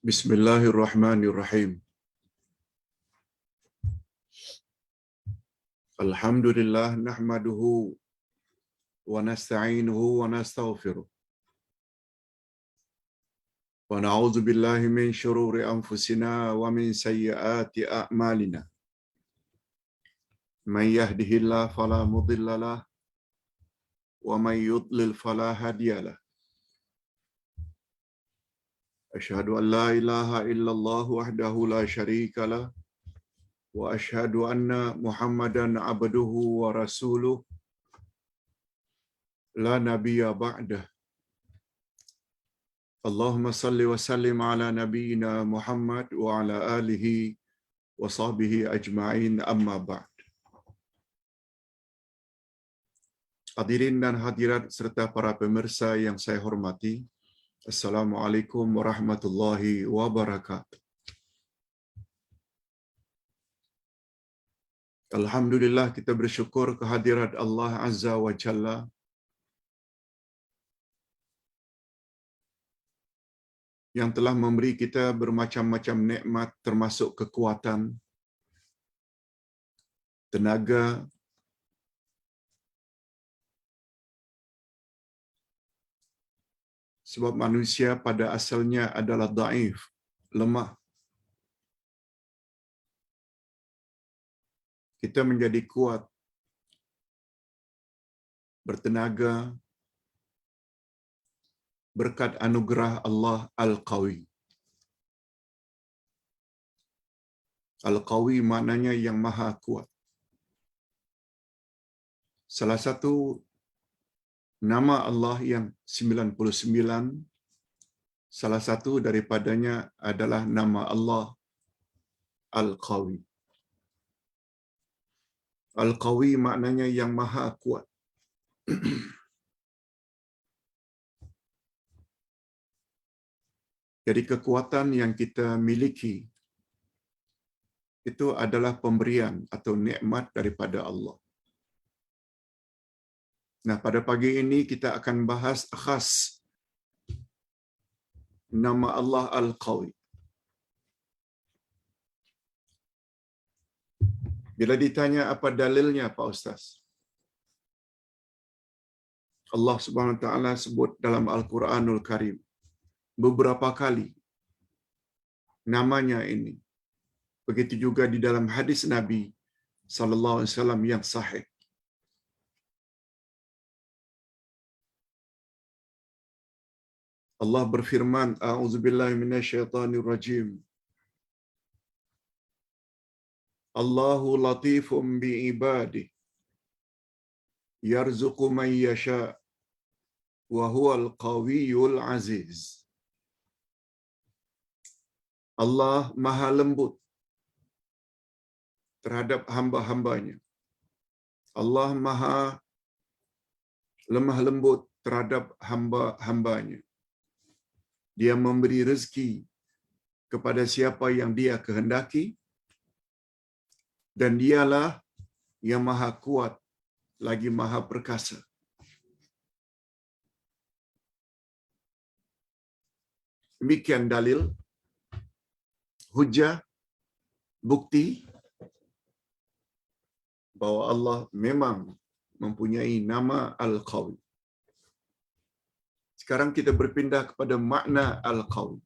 Bismillahirrahmanirrahim. Alhamdulillah nahmaduhu wa nasta'inuhu wa nastaghfiruh. Wa na'udzu billahi min shururi anfusina wa min sayyiati a'malina. Man yahdihillahu fala mudilla lahu wa man yudlil fala hadiya lahu. Asyhadu an la ilaha illallah wahdahu la syarika lahu wa asyhadu anna Muhammadan abduhu wa rasuluh la nabiyya ba'dah. Allahumma salli wa sallim ala nabiyyina Muhammad wa ala alihi wa sahbihi ajma'in, amma ba'd. Hadirin dan hadirat serta para pemirsa yang saya hormati, Assalamualaikum warahmatullahi wabarakatuh. Alhamdulillah, kita bersyukur kehadirat Allah Azza wa Jalla yang telah memberi kita bermacam-macam nikmat, termasuk kekuatan, tenaga, sebab manusia pada asalnya adalah dhaif, lemah. Kita menjadi kuat, bertenaga, berkat anugerah Allah Al-Qawi. Al-Qawi maknanya yang maha kuat. Salah satu nama Allah yang 99, salah satu daripadanya adalah nama Allah Al-Qawi. Al-Qawi maknanya yang maha kuat. Jadi kekuatan yang kita miliki itu adalah pemberian atau nikmat daripada Allah. Nah, pada pagi ini kita akan bahas khas nama Allah Al-Qawi. Bila ditanya apa dalilnya Pak Ustaz? Allah Subhanahu wa taala sebut dalam Al-Quranul Karim beberapa kali namanya ini. Begitu juga di dalam hadis Nabi sallallahu alaihi wasallam yang sahih. Allah berfirman, a'udzubillahi minasyaitonir rajim. Allahu latifum bi ibadihi yarzuqu man yasha wa huwal qawiyyul aziz. Allah maha lembut terhadap hamba-hambanya. Allah maha lemah lembut terhadap hamba-hambanya. Dia memberi rezeki kepada siapa yang dia kehendaki, dan dialah yang maha kuat lagi maha perkasa. Demikian dalil, hujah, bukti bahwa Allah memang mempunyai nama Al-Qawi. Sekarang kita berpindah kepada makna Al-Qawi.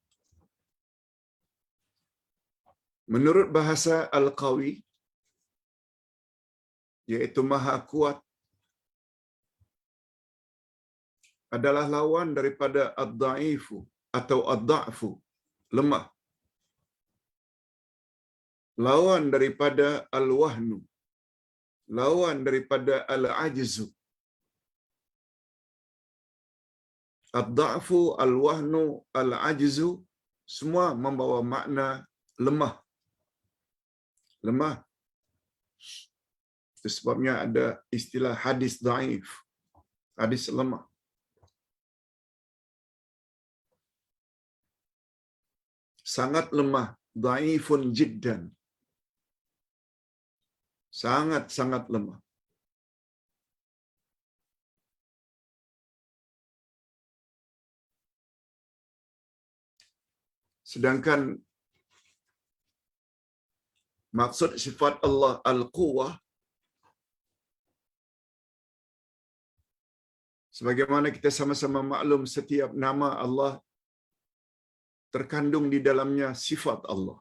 Menurut bahasa Al-Qawi, yaitu maha kuat, adalah lawan daripada ad-dha'ifu atau ad-dha'fu, lemah. Lawan daripada al-wahnu, lawan daripada al-ajzu. Ad-dha'fu, al-wahnu, al-ajzu semua membawa makna lemah. Lemah. Itu sebabnya ada istilah hadis dhaif, hadis lemah. Sangat lemah, dhaifun jiddan. Sangat-sangat lemah. Sedangkan maksud sifat Allah Al-Quwah, sebagaimana kita sama-sama maklum, setiap nama Allah terkandung di dalamnya sifat Allah.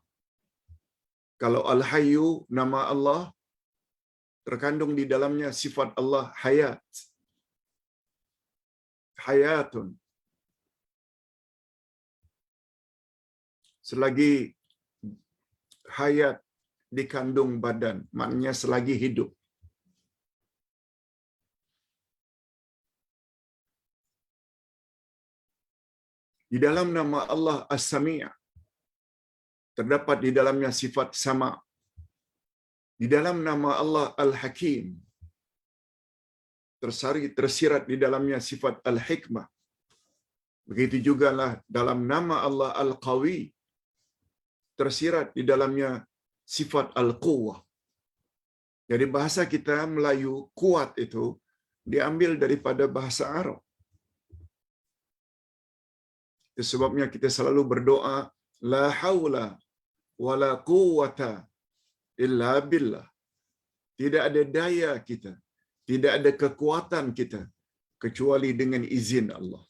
Kalau Al-Hayyu, nama Allah, terkandung di dalamnya sifat Allah Hayat. Hayatun. Selagi hayat dikandung badan, maknanya selagi hidup. Di dalam nama Allah As-Sami', terdapat di dalamnya sifat sama. Di dalam nama Allah Al-Hakim, tersirat di dalamnya sifat Al-Hikmah. Begitu jugalah dalam nama Allah Al-Qawi, tersirat di dalamnya sifat Al-Quwah. Jadi bahasa kita Melayu, kuat itu diambil daripada bahasa Arab. Itu sebabnya kita selalu berdoa, la haula wa la quwwata illa billah. Tidak ada daya kita, tidak ada kekuatan kita, kecuali dengan izin Allah.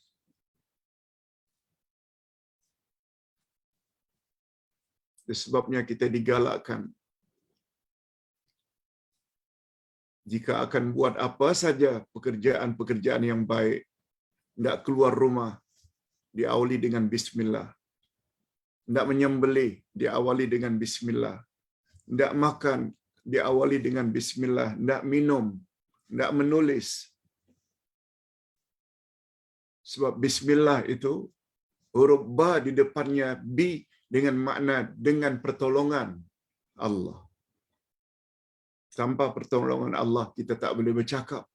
Itu sebabnya kita digalakkan, jika akan buat apa saja pekerjaan-pekerjaan yang baik, tidak keluar rumah, diawali dengan bismillah. Tidak menyembelih, diawali dengan bismillah. Tidak makan, diawali dengan bismillah. Tidak minum, tidak menulis. Sebab bismillah itu, huruf ba di depannya bi dengan makna dengan pertolongan Allah. Tanpa pertolongan Allah, kita tak boleh bercakap.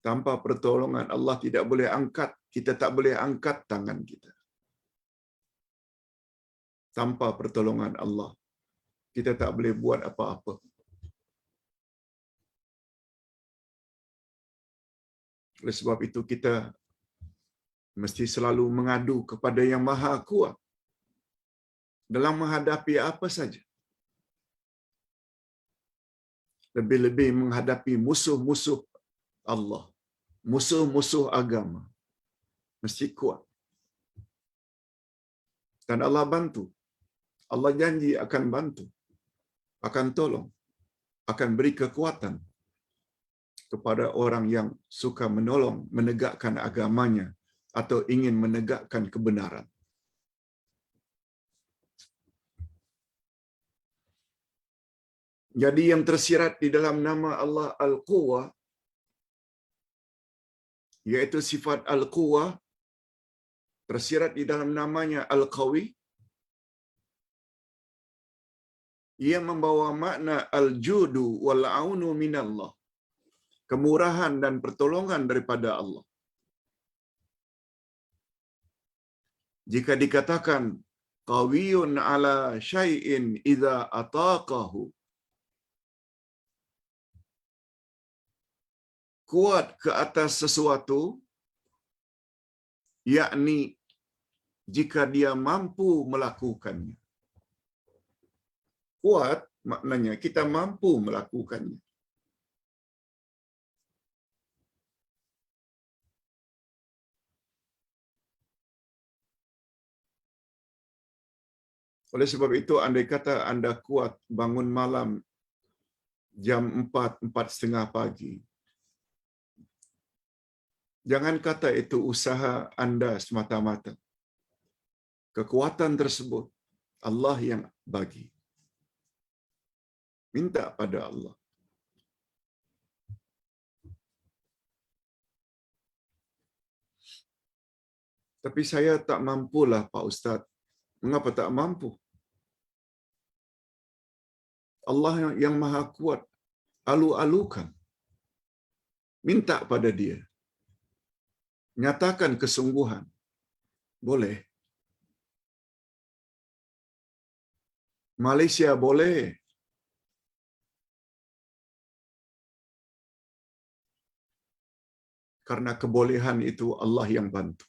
Tanpa pertolongan Allah, tidak boleh angkat. Kita tak boleh angkat tangan kita. Tanpa pertolongan Allah, kita tak boleh buat apa-apa. Oleh sebab itu, kita mesti selalu mengadu kepada Yang Maha Kuat dalam menghadapi apa saja. Lebih-lebih menghadapi musuh-musuh Allah, musuh-musuh agama. Mesti kuat. Dan Allah bantu. Allah janji akan bantu, akan tolong, akan beri kekuatan kepada orang yang suka menolong, menegakkan agamanya atau ingin menegakkan kebenaran. Jadi yang tersirat di dalam nama Allah Al-Quwah, yaitu sifat Al-Quwah, tersirat di dalam namanya Al-Qawi, ia membawa makna Al-Judu wal-Aunu minallah, kemurahan dan pertolongan daripada Allah. Jika dikatakan qawiyun ala syai'in idza ataqahu, kuat ke atas sesuatu, yakni jika dia mampu melakukannya. Kuat maknanya kita mampu melakukannya. Oleh sebab itu, andai kata Anda kuat bangun malam jam 4, 4:30 pagi, jangan kata itu usaha Anda semata-mata. Kekuatan tersebut Allah yang bagi. Minta pada Allah. Tapi saya tak mampulah, Pak Ustaz. Mengapa tak mampu? Allah yang Maha Kuat alu-alukan. Minta pada Dia. Nyatakan kesungguhan. Boleh. Malaysia boleh. Karena kebolehan itu Allah yang bantu.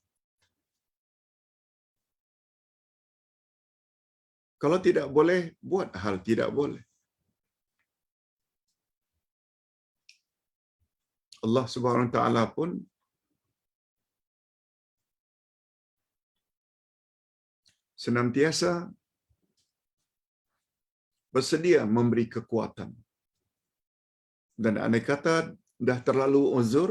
Kalau tidak boleh, buat hal tidak boleh. Allah Subhanahu Wa Taala pun senantiasa bersedia memberi kekuatan. Dan andai kata dah terlalu uzur,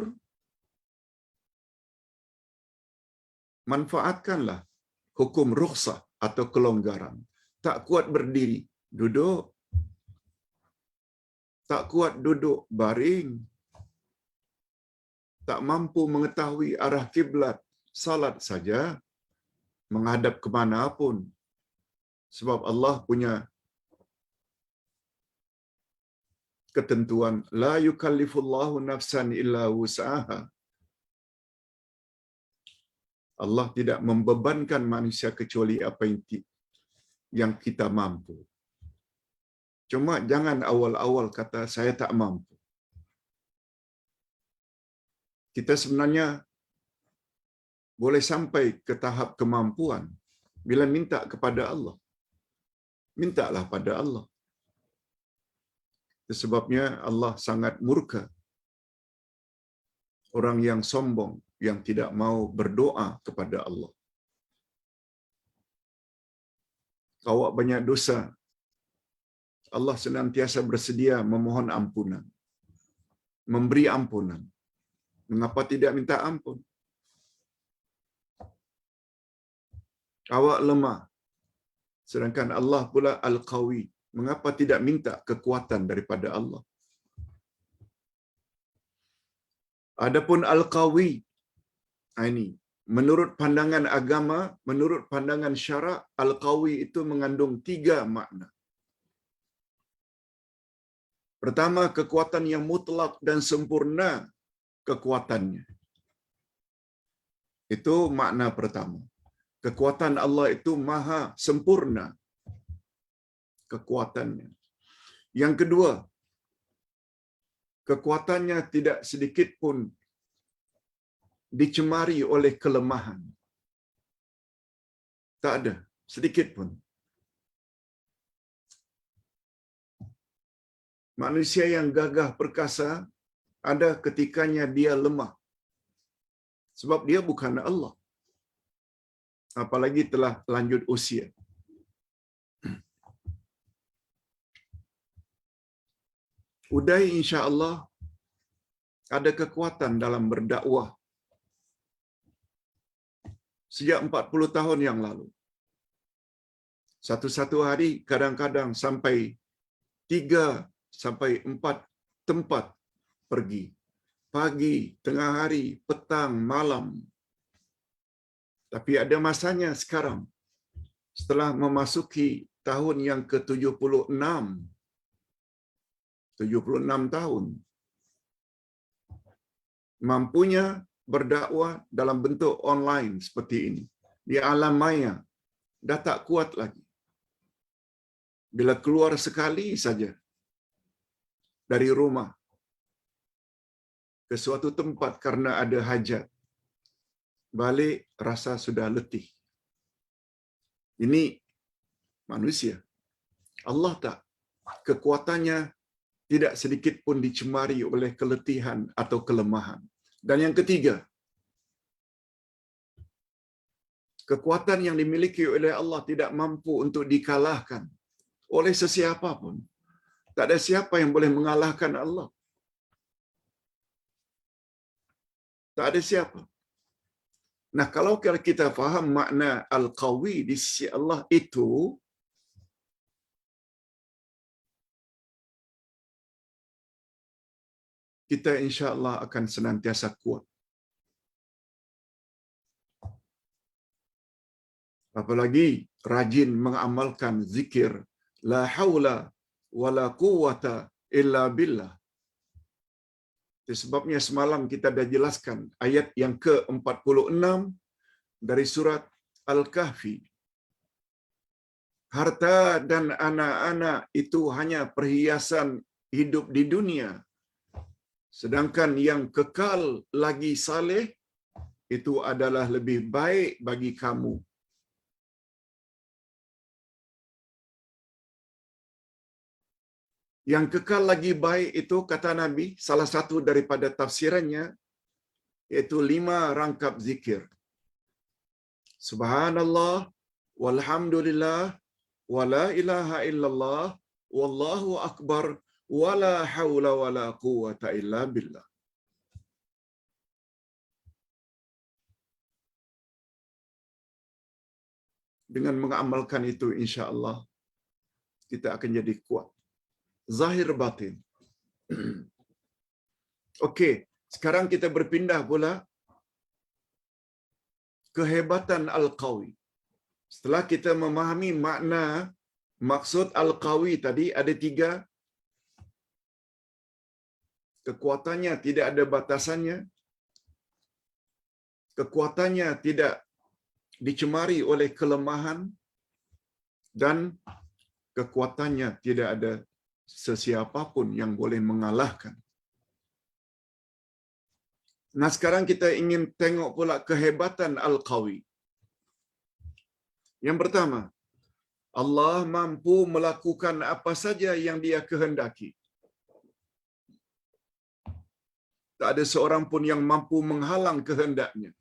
manfaatkanlah hukum rukhsah atau kelonggaran. Tak kuat berdiri, duduk. Tak kuat duduk, baring. Tak mampu mengetahui arah kiblat, salat saja, menghadap ke mana pun. Sebab Allah punya ketentuan, la yukallifullahu nafsan illa wus'aha. Allah tidak membebankan manusia kecuali apa yang kita mampu. Cuma jangan awal-awal kata saya tak mampu. Kita sebenarnya boleh sampai ke tahap kemampuan bila minta kepada Allah. Mintalah pada Allah. Sebabnya Allah sangat murka orang yang sombong, yang tidak mau berdoa kepada Allah. Awak banyak dosa, Allah senantiasa bersedia memohon ampunan, memberi ampunan. Mengapa tidak minta ampun? Awak lemah, sedangkan Allah pula Al-Qawi. Mengapa tidak minta kekuatan daripada Allah? Adapun Al-Qawi, ini menurut pandangan agama, menurut pandangan syarak, Al-Qawi itu mengandung 3 makna. Pertama, kekuatan yang mutlak dan sempurna kekuatannya. Itu makna pertama. Kekuatan Allah itu maha sempurna kekuatannya. Yang kedua, kekuatannya tidak sedikit pun dicemari oleh kelemahan. Tak ada sedikit pun. Manusia yang gagah perkasa ada ketikanya dia lemah. Sebab dia bukan Allah. Apalagi telah lanjut usia. Uday insya-Allah ada kekuatan dalam berdakwah. Sejak 40 tahun yang lalu. Satu-satu hari kadang-kadang sampai 3 sampai 4 tempat pergi. Pagi, tengah hari, petang, malam. Tapi ada masanya sekarang. Setelah memasuki tahun yang ke-76. 76 tahun. Mampunya berdakwah dalam bentuk online seperti ini. Di alam maya. Dah tak kuat lagi. Bila keluar sekali saja dari rumah ke suatu tempat karena ada hajat, balik rasa sudah letih. Ini manusia. Allah tak. Kekuatannya tidak sedikit pun dicemari oleh keletihan atau kelemahan. Dan yang ketiga, kekuatan yang dimiliki oleh Allah tidak mampu untuk dikalahkan oleh sesiapa pun. Tak ada siapa yang boleh mengalahkan Allah. Tak ada siapa. Nah, kalau kita faham makna Al-Qawi di sisi Allah itu, kita insya-Allah akan senantiasa kuat. Apalagi rajin mengamalkan zikir la haula wala quwwata illa billah. Sebabnya semalam kita dah jelaskan ayat yang ke-46 dari surat Al-Kahfi. Harta dan anak-anak itu hanya perhiasan hidup di dunia. Sedangkan yang kekal lagi saleh itu adalah lebih baik bagi kamu. Yang kekal lagi baik itu, kata Nabi, salah satu daripada tafsirannya, yaitu 5 rangkap zikir. Subhanallah, walhamdulillah, wala ilaha illallah, wallahu akbar, wala hawla wala quwata illa billah. Dengan mengamalkan itu, insya Allah, kita akan jadi kuat. Zahir batin. Okey, sekarang kita berpindah pula kehebatan Al-Qawi. Setelah kita memahami makna maksud Al-Qawi tadi, ada 3. Kekuatannya tidak ada batasannya. Kekuatannya tidak dicemari oleh kelemahan. Dan kekuatannya tidak ada sesiapa pun yang boleh mengalahkan. Nah, sekarang kita ingin tengok pula kehebatan Al-Qawi. Yang pertama, Allah mampu melakukan apa saja yang Dia kehendaki. Tak ada seorang pun yang mampu menghalang kehendaknya.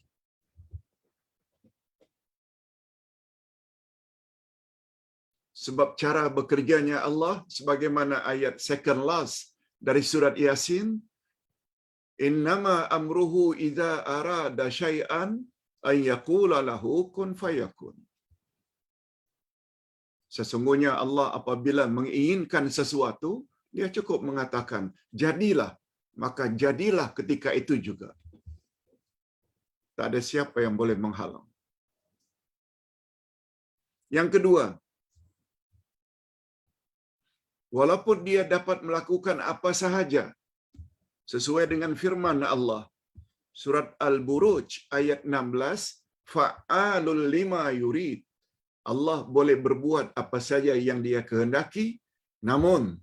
Sebab cara bekerjanya Allah, sebagaimana ayat second last dari surat Yasin, innama amruhu idza arada syai'an ay yaqula lahu kun fayakun. Sesungguhnya Allah apabila menginginkan sesuatu, Dia cukup mengatakan, jadilah, maka jadilah ketika itu juga. Tak ada siapa yang boleh menghalang. Yang kedua, walaupun Dia dapat melakukan apa sahaja, sesuai dengan firman Allah, surat Al-Buruj ayat 16, fa'alul lima yurid. Allah boleh berbuat apa saja yang Dia kehendaki, namun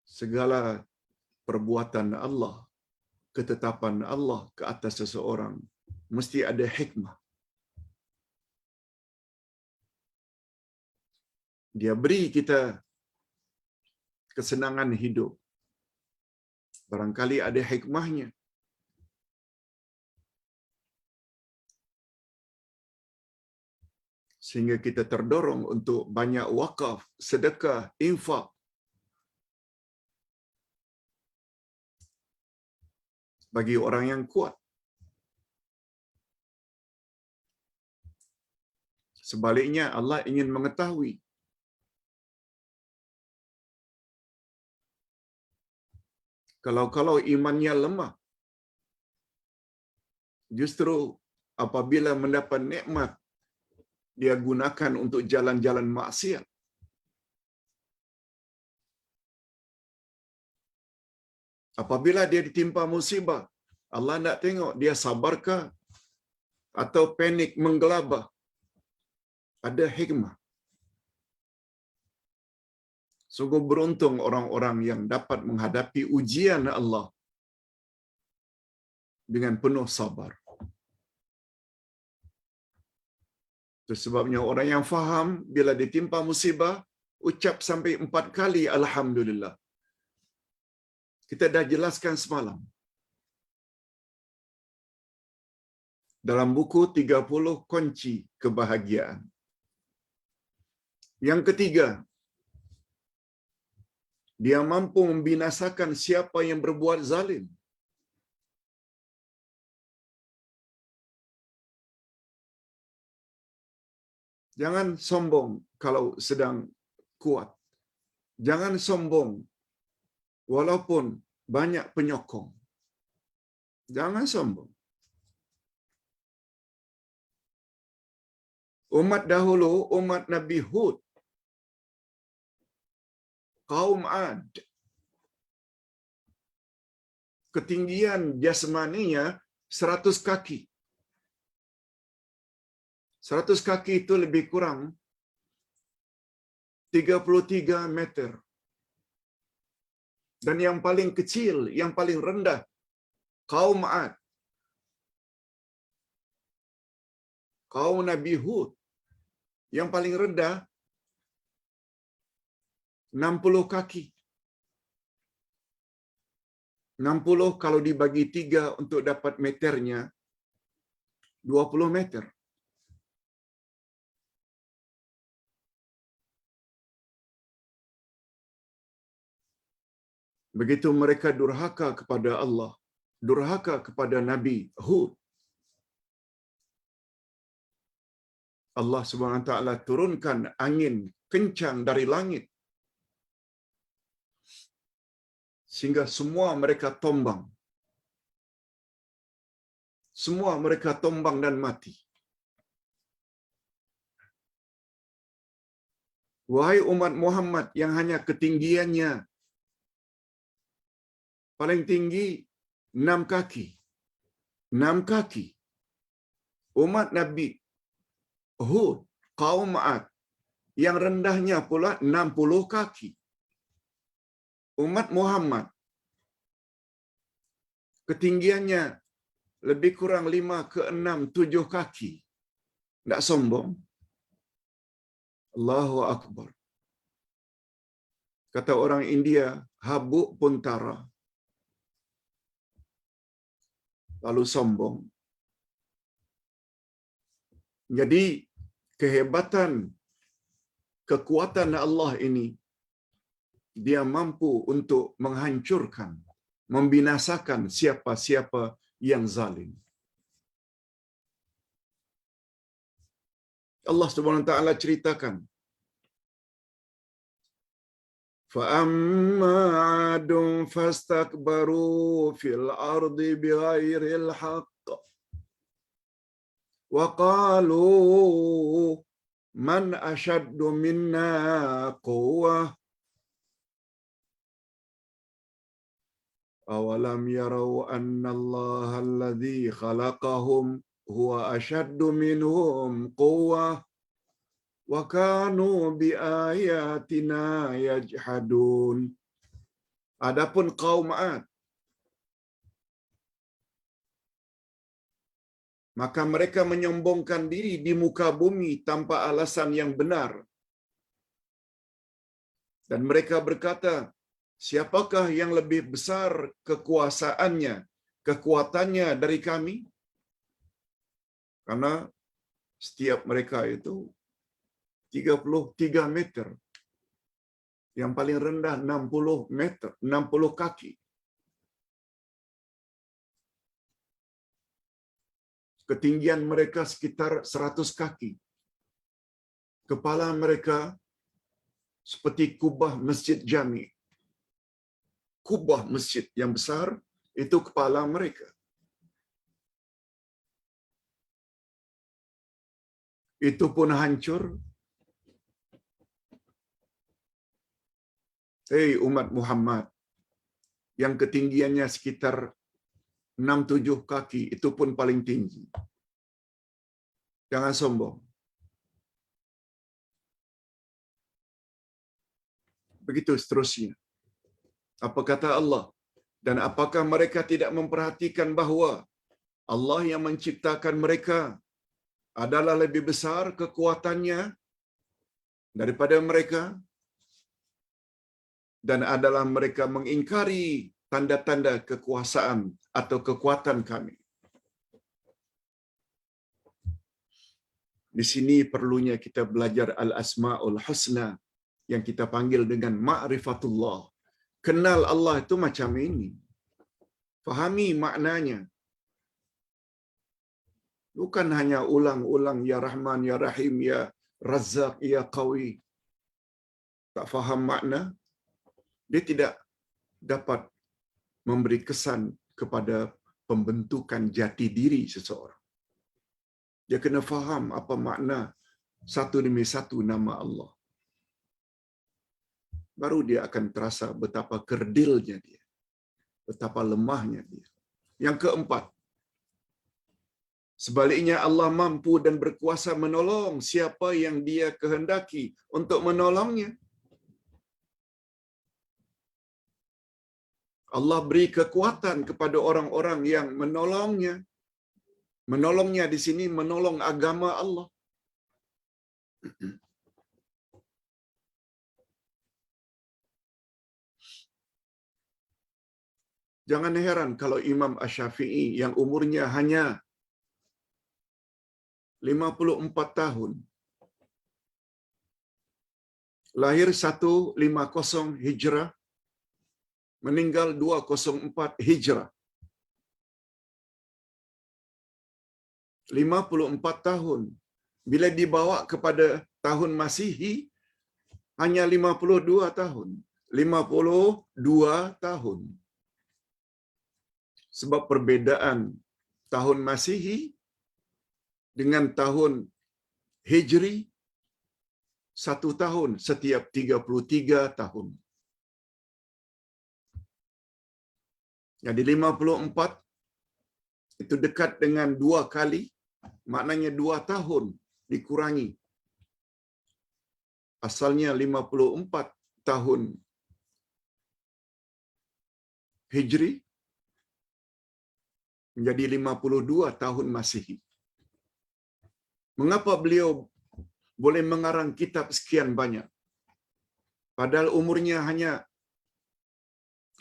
segala perbuatan Allah, ketetapan Allah ke atas seseorang mesti ada hikmah. Dia beri kita kesenangan hidup. Barangkali ada hikmahnya. Sehingga kita terdorong untuk banyak wakaf, sedekah, infak. Bagi orang yang kuat. Sebaliknya, Allah ingin mengetahui kalau imannya lemah, justru apabila mendapat nikmat, dia gunakan untuk jalan-jalan maksiat. Apabila dia ditimpa musibah, Allah nak tengok dia sabarkah atau panik menggelabah. Ada hikmah. Sungguh beruntung orang-orang yang dapat menghadapi ujian Allah dengan penuh sabar. Itu sebabnya orang yang faham bila ditimpa musibah, ucap sampai 4 kali Alhamdulillah. Kita dah jelaskan semalam. Dalam buku 30 kunci kebahagiaan. Yang ketiga, Dia mampu membinasakan siapa yang berbuat zalim. Jangan sombong kalau sedang kuat. Jangan sombong walaupun banyak penyokong. Jangan sombong. Umat dahulu, umat Nabi Hud, kaum Ad, ketinggian jasmaninya 100 kaki. 100 kaki itu lebih kurang 33 meter. Dan yang paling kecil, yang paling rendah, kaum Ad, kaum Nabi Hud, yang paling rendah 60 kaki. 60 kalau dibagi 3 untuk dapat meternya, 20 meter. Begitu mereka durhaka kepada Allah, durhaka kepada Nabi Hud, Allah Subhanahu Wa Taala turunkan angin kencang dari langit sehingga semua mereka tombang. Semua mereka tombang dan mati. Wahai umat Muhammad yang hanya ketinggiannya paling tinggi 6 kaki. 6 kaki. Umat Nabi Hud, kaum Ad, yang rendahnya pula 60 kaki. Umat Muhammad, ketinggiannya lebih kurang 5 ke 6, 7 kaki. Tak sombong. Allahu Akbar. Kata orang India, habuk pun tara. Lalu sombong. Jadi, kehebatan, kekuatan Allah ini, dia mampu untuk menghancurkan, membinasakan siapa-siapa yang zalim. Allah Subhanahu Wa Taala ceritakan, فَأَمَّا عَادٌ فَاسْتَكْبَرُوا فِي الْأَرْضِ بِغَيْرِ الْحَقِّ وَقَالُوا مَنْ أَشَدُّ مِنَّا قُوَّةً أَوَلَمْ يَرَوْا أَنَّ اللَّهَ الَّذِي خَلَقَهُمْ هُوَ أَشَدُّ مِنْهُمْ قُوَّةً وَكَانُوا بِآيَاتِنَا يَجْحَدُونَ. Adapun kaum Ad, maka mereka menyombongkan diri di muka bumi tanpa alasan yang benar. Dan mereka berkata, siapakah yang lebih besar kekuasaannya, kekuatannya dari kami? Karena setiap mereka itu 33 meter. Yang paling rendah 60 meter, 60 kaki. Ketinggian mereka sekitar 100 kaki. Kepala mereka seperti kubah masjid jami. Kubah masjid yang besar, itu kepala mereka. Itu pun hancur. Hei umat Muhammad, yang ketinggiannya sekitar 6-7 kaki, itu pun paling tinggi. Jangan sombong. Begitu seterusnya. Apa kata Allah? Dan apakah mereka tidak memperhatikan bahawa Allah yang menciptakan mereka adalah lebih besar kekuatannya daripada mereka? Dan adalah mereka mengingkari tanda-tanda kekuasaan atau kekuatan kami. Di sini perlunya kita belajar al-asma'ul husna yang kita panggil dengan ma'rifatullah. Kenal Allah itu macam ini. Fahami maknanya. Bukan hanya ulang-ulang ya Rahman, ya Rahim, ya Razzaq, ya Qawi. Tak faham makna, dia tidak dapat memberi kesan kepada pembentukan jati diri seseorang. Dia kena faham apa makna satu demi satu nama Allah. Baru dia akan terasa betapa kerdilnya dia, betapa lemahnya dia. Yang keempat, sebaliknya Allah mampu dan berkuasa menolong siapa yang dia kehendaki untuk menolongnya. Allah beri kekuatan kepada orang-orang yang menolongnya. Menolongnya di sini menolong agama Allah. Jangan heran kalau Imam Asy-Syafi'i yang umurnya hanya 54 tahun, lahir 150 Hijrah, meninggal 204 Hijrah. 54 tahun. Bila dibawa kepada tahun Masihi, hanya 52 tahun. 52 tahun. Sebab perbezaan tahun Masihi dengan tahun Hijri, 1 tahun setiap 33 tahun. Jadi 54 itu dekat dengan 2 kali, maknanya 2 tahun dikurangi. Asalnya 54 tahun Hijri menjadi 52 tahun Masihi. Mengapa beliau boleh mengarang kitab sekian banyak? Padahal umurnya hanya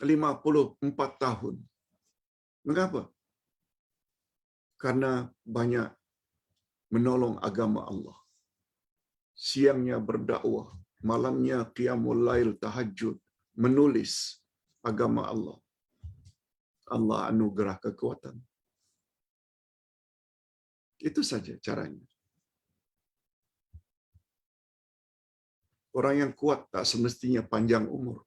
54 tahun. Mengapa? Karena banyak menolong agama Allah. Siangnya berdakwah, malamnya qiyamul lail, tahajud, menulis agama Allah. Allah anugerah kekuatan. Itu saja caranya. Orang yang kuat tak semestinya panjang umur.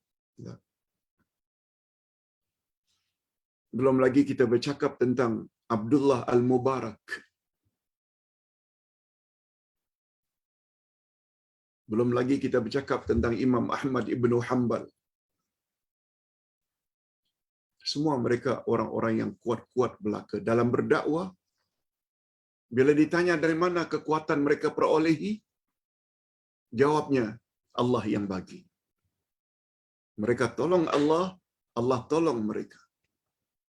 Belum lagi kita bercakap tentang Abdullah Al-Mubarak. Belum lagi kita bercakap tentang Imam Ahmad Ibnu Hanbal. Semua mereka orang-orang yang kuat-kuat belaka dalam berdakwah. Bila ditanya dari mana kekuatan mereka perolehi, jawabnya Allah yang bagi. Mereka tolong Allah, Allah tolong mereka.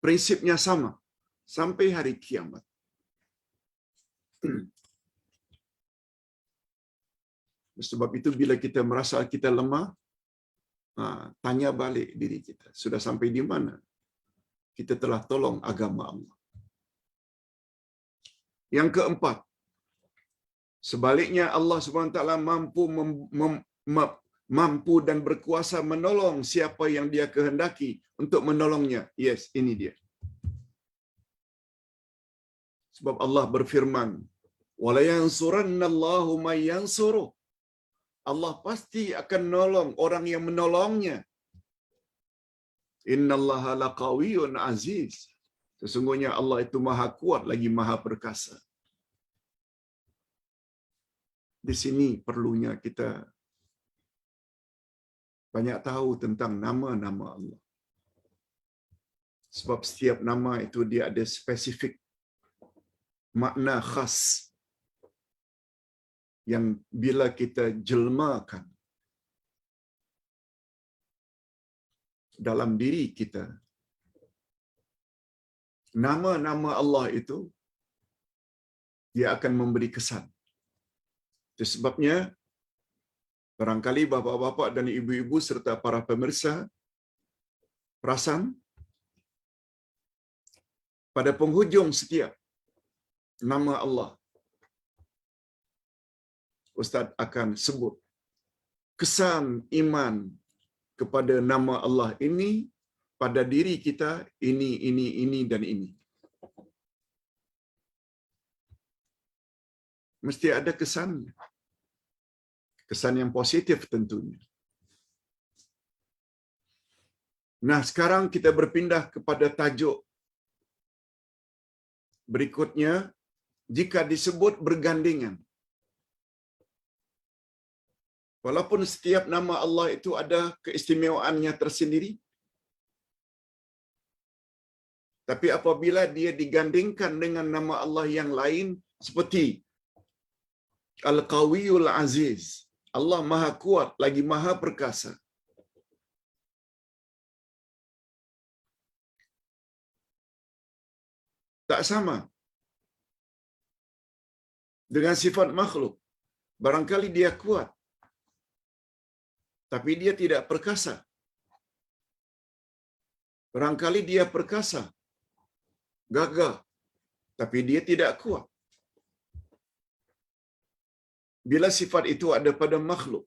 Prinsipnya sama sampai hari kiamat. Sebab itu bila kita merasa kita lemah, tanya balik diri kita. Sudah sampai di mana kita telah tolong agama Allah? Yang keempat, sebaliknya Allah SWT mampu dan berkuasa menolong siapa yang Dia kehendaki untuk menolongnya. Yes, ini dia. Sebab Allah berfirman, "Wala yansurannallahu may yansuruh." Allah pasti akan menolong orang yang menolongnya. Innallaha laqawiyyun aziz. Sesungguhnya Allah itu maha kuat lagi maha perkasa. Di sini perlunya kita banyak tahu tentang nama-nama Allah. Sebab setiap nama itu dia ada spesifik makna khas yang bila kita jelmakan dalam diri kita, nama-nama Allah itu dia akan memberi kesan. Itu sebabnya barangkali bapa-bapa dan ibu-ibu serta para pemirsa perasan pada penghujung setiap nama Allah, Ustaz akan sebut kesan iman kepada nama Allah ini pada diri kita, ini dan ini. Mesti ada kesan. Kesan yang positif tentunya. Nah, sekarang kita berpindah kepada tajuk berikutnya, jika disebut bergandengan. Walaupun setiap nama Allah itu ada keistimewaannya tersendiri, tapi apabila dia digandingkan dengan nama Allah yang lain seperti Al-Qawiyul Aziz, Allah maha kuat lagi maha perkasa, tak sama dengan sifat makhluk. Barangkali dia kuat, tapi dia tidak perkasa. Barangkali dia perkasa, gagah, tapi dia tidak kuat. Bila sifat itu ada pada makhluk.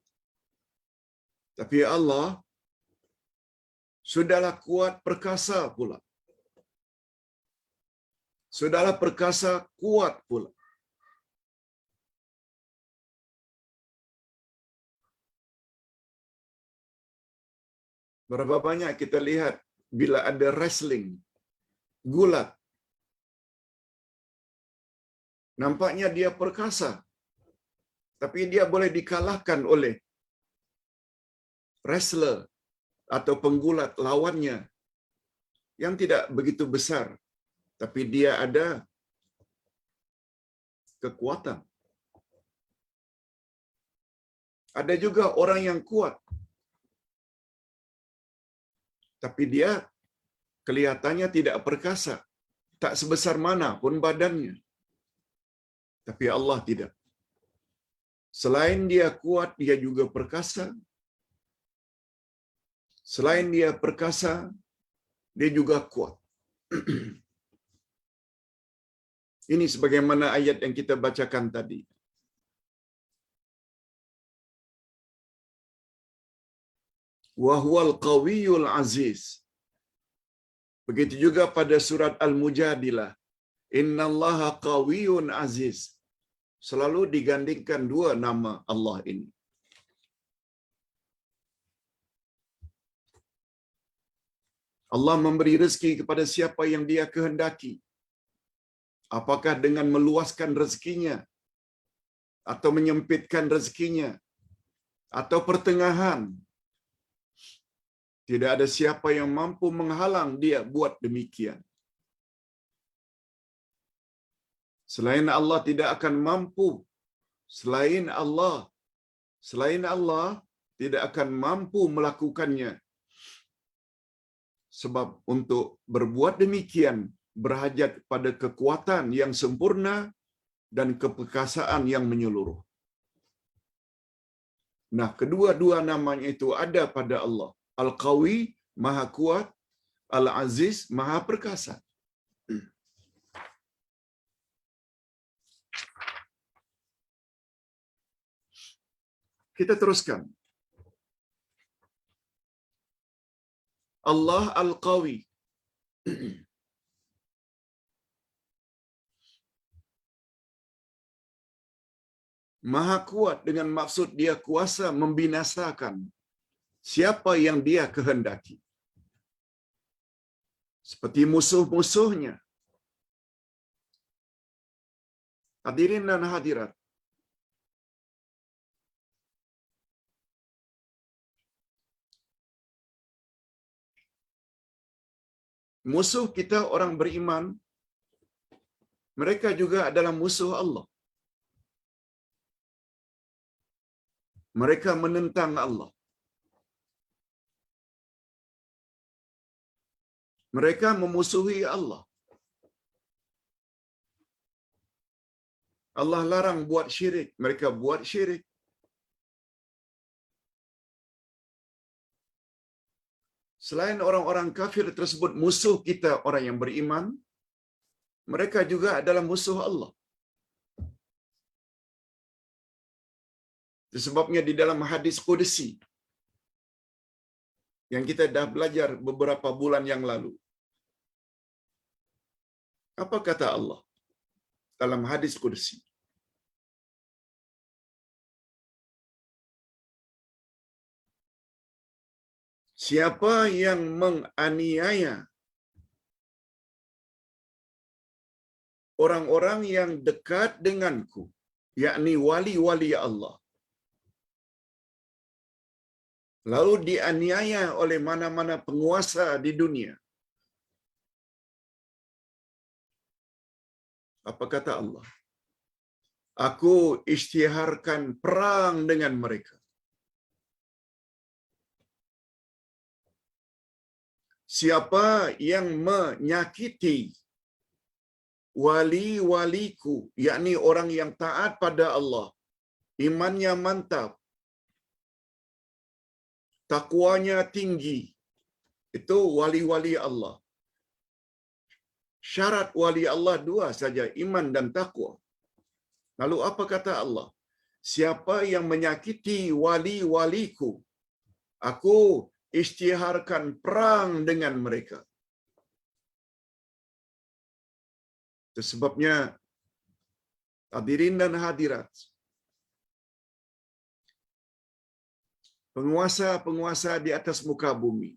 Tapi Allah sudahlah kuat perkasa pula. Sudahlah perkasa kuat pula. Berapa banyak kita lihat bila ada wrestling, gulat. Nampaknya dia perkasa. Tapi dia boleh dikalahkan oleh wrestler atau penggulat lawannya yang tidak begitu besar. Tapi dia ada kekuatan. Ada juga orang yang kuat. Tapi dia kelihatannya tidak perkasa. Tak sebesar mana pun badannya. Tapi Allah tidak. Selain dia kuat, dia juga perkasa. Selain dia perkasa, dia juga kuat. Ini sebagaimana ayat yang kita bacakan tadi. Wa huwal qawiyul aziz. Begitu juga pada surat Al-Mujadilah. Innallaha qawiyun aziz. Selalu digandingkan dua nama Allah ini. Allah memberi rezeki kepada siapa yang dia kehendaki. Apakah dengan meluaskan rezekinya, atau menyempitkan rezekinya, atau pertengahan. Tidak ada siapa yang mampu menghalang dia buat demikian. Selain Allah tidak akan mampu. Selain Allah tidak akan mampu melakukannya. Sebab untuk berbuat demikian berhajat pada kekuatan yang sempurna dan keperkasaan yang menyeluruh. Nah, kedua-dua namanya itu ada pada Allah. Al-Qawi, Maha Kuat, Al-Aziz, Maha Perkasa. Kita teruskan. Allah Al-Qawi. Maha kuat dengan maksud dia kuasa membinasakan siapa yang dia kehendaki. Seperti musuh-musuhnya. Hadirin dan hadirat. Musuh kita orang beriman, mereka juga adalah musuh Allah. Mereka menentang Allah. Mereka memusuhi Allah. Allah larang buat syirik, mereka buat syirik. Selain orang-orang kafir tersebut musuh kita orang yang beriman, mereka juga adalah musuh Allah. Itu sebabnya di dalam hadis Qudsi yang kita dah belajar beberapa bulan yang lalu. Apa kata Allah dalam hadis Qudsi? Siapa yang menganiaya orang-orang yang dekat denganku, yakni wali-wali Allah, lalu dianiaya oleh mana-mana penguasa di dunia. Apa kata Allah? Aku isytiharkan perang dengan mereka. Siapa yang menyakiti wali-waliku, yakni orang yang taat pada Allah, imannya mantap, takwanya tinggi, Itu wali-wali Allah. Syarat wali Allah dua saja, iman dan taqwa. Lalu apa kata Allah? Siapa yang menyakiti wali-waliku, aku isytiharkan perang dengan mereka. Itu sebabnya, hadirin dan hadirat, penguasa-penguasa di atas muka bumi,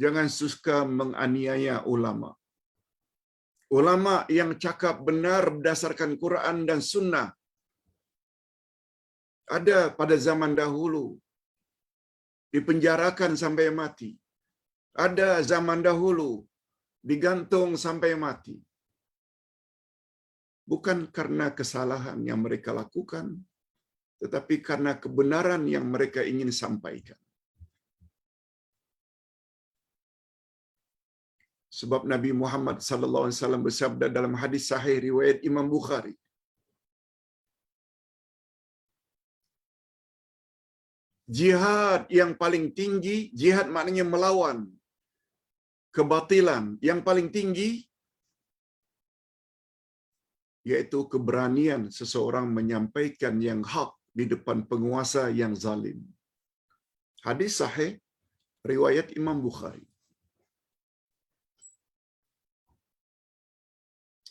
jangan suka menganiaya ulama. Ulama yang cakap benar berdasarkan Quran dan Sunnah ada pada zaman dahulu, dipenjarakan sampai mati. Ada zaman dahulu, digantung sampai mati. Bukan karena kesalahan yang mereka lakukan, tetapi karena kebenaran yang mereka ingin sampaikan. Sebab Nabi Muhammad sallallahu alaihi wasallam bersabda dalam hadis sahih riwayat Imam Bukhari, jihad yang paling tinggi, jihad maknanya melawan kebatilan, yang paling tinggi yaitu keberanian seseorang menyampaikan yang hak di depan penguasa yang zalim. Hadis sahih riwayat Imam Bukhari.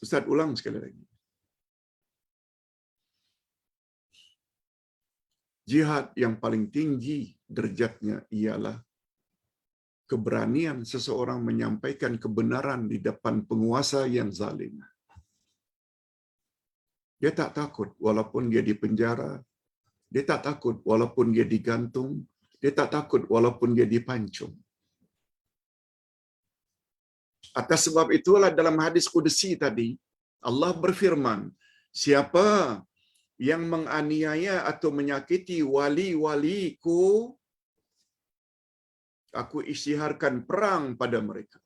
Ustaz ulang sekali lagi. Jihad yang paling tinggi derajatnya ialah keberanian seseorang menyampaikan kebenaran di depan penguasa yang zalim. Dia tak takut walaupun dia dipenjara, dia tak takut walaupun dia digantung, dia tak takut walaupun dia dipancung. Atas sebab itulah dalam hadis qudsi tadi, Allah berfirman, siapa yang menganiaya atau menyakiti wali-waliku, aku isytiharkan perang pada mereka.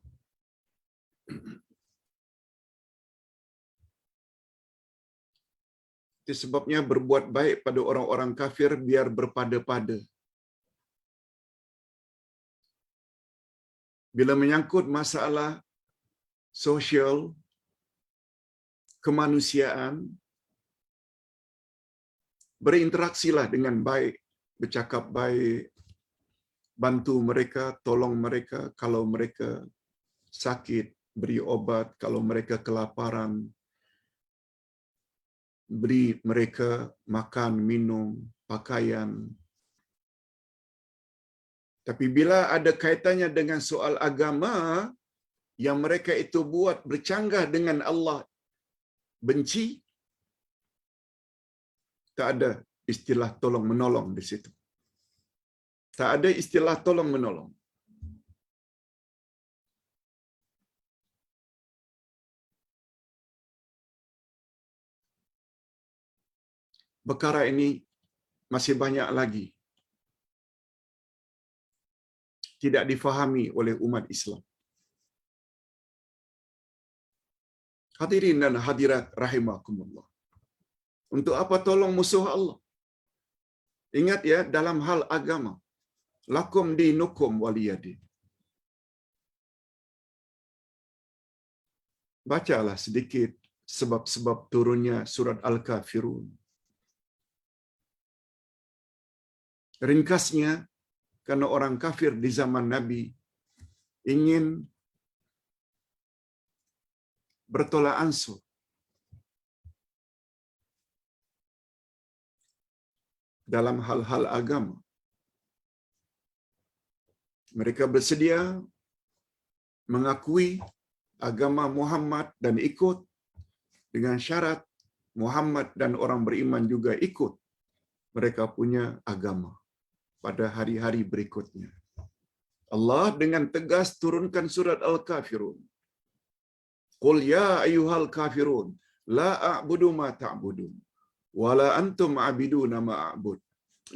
Itu sebabnya berbuat baik pada orang-orang kafir biar berpada-pada. Bila menyangkut masalah sosial, kemanusiaan, berinteraksilah dengan baik, bercakap baik, bantu mereka, tolong mereka kalau mereka sakit, beri obat, kalau mereka kelaparan, beri mereka makan, minum, pakaian. Tapi bila ada kaitannya dengan soal agama yang mereka itu buat bercanggah dengan Allah benci, tak ada istilah tolong menolong di situ. Tak ada istilah tolong menolong. Perkara ini masih banyak lagi tidak difahami oleh umat Islam. Hadirin dan hadirat rahimakumullah. Untuk apa tolong musuh Allah? Ingat ya, dalam hal agama, lakum dinukum waliyadin. Bacalah sedikit sebab-sebab turunnya surat Al-Kafirun. Ringkasnya, karena orang kafir di zaman Nabi ingin bertolak ansur dalam hal-hal agama. Mereka bersedia mengakui agama Muhammad dan ikut dengan syarat Muhammad dan orang beriman juga ikut mereka punya agama pada hari-hari berikutnya. Allah dengan tegas turunkan surat Al-Kafirun. Qul ya ayyuhal kafirun la a'budu ma ta'budun wa la antum a'biduna ma a'bud.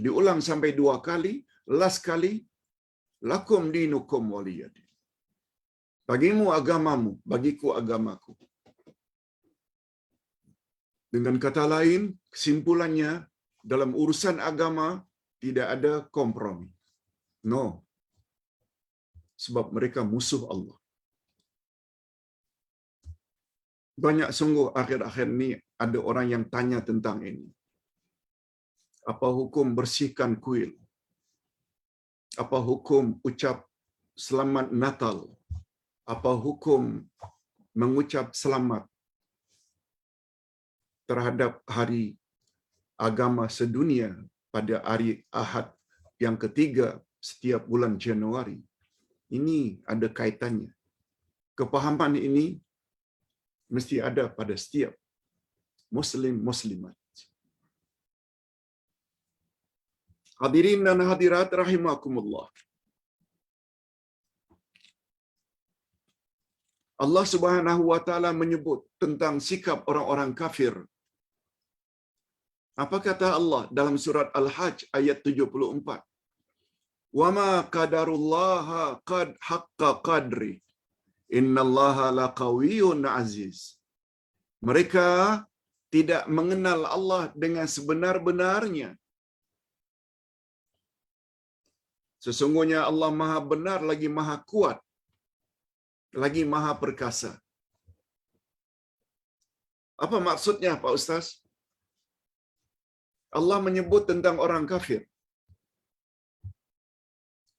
Diulang sampai 2 kali, last kali lakum dinukum waliyadin. Bagimu agamamu, bagiku agamaku. Dengan kata lain, kesimpulannya Dalam urusan agama tidak ada kompromi. No. Sebab mereka musuh Allah. Banyak sungguh akhir-akhir ni ada orang yang tanya tentang ini. Apa hukum bersihkan kuil? Apa hukum ucap selamat Natal? Apa hukum mengucap selamat terhadap hari agama sedunia pada hari Ahad yang ketiga setiap bulan Januari? Ini ada kaitannya. Kepahaman ini mesti ada pada setiap Muslim-Muslimat. Hadirin dan hadirat rahimakumullah. Allah Subhanahu wa taala menyebut tentang sikap orang-orang kafir. Apa kata Allah dalam surat Al-Hajj ayat 74? Wa ma qadarullaha qad haqqa qadri. Innallaha laqawiyyun aziz. Mereka tidak mengenal Allah dengan sebenar-benarnya. Sesungguhnya Allah Maha benar lagi Maha kuat, lagi Maha perkasa. Apa maksudnya Pak Ustaz? Allah menyebut tentang orang kafir.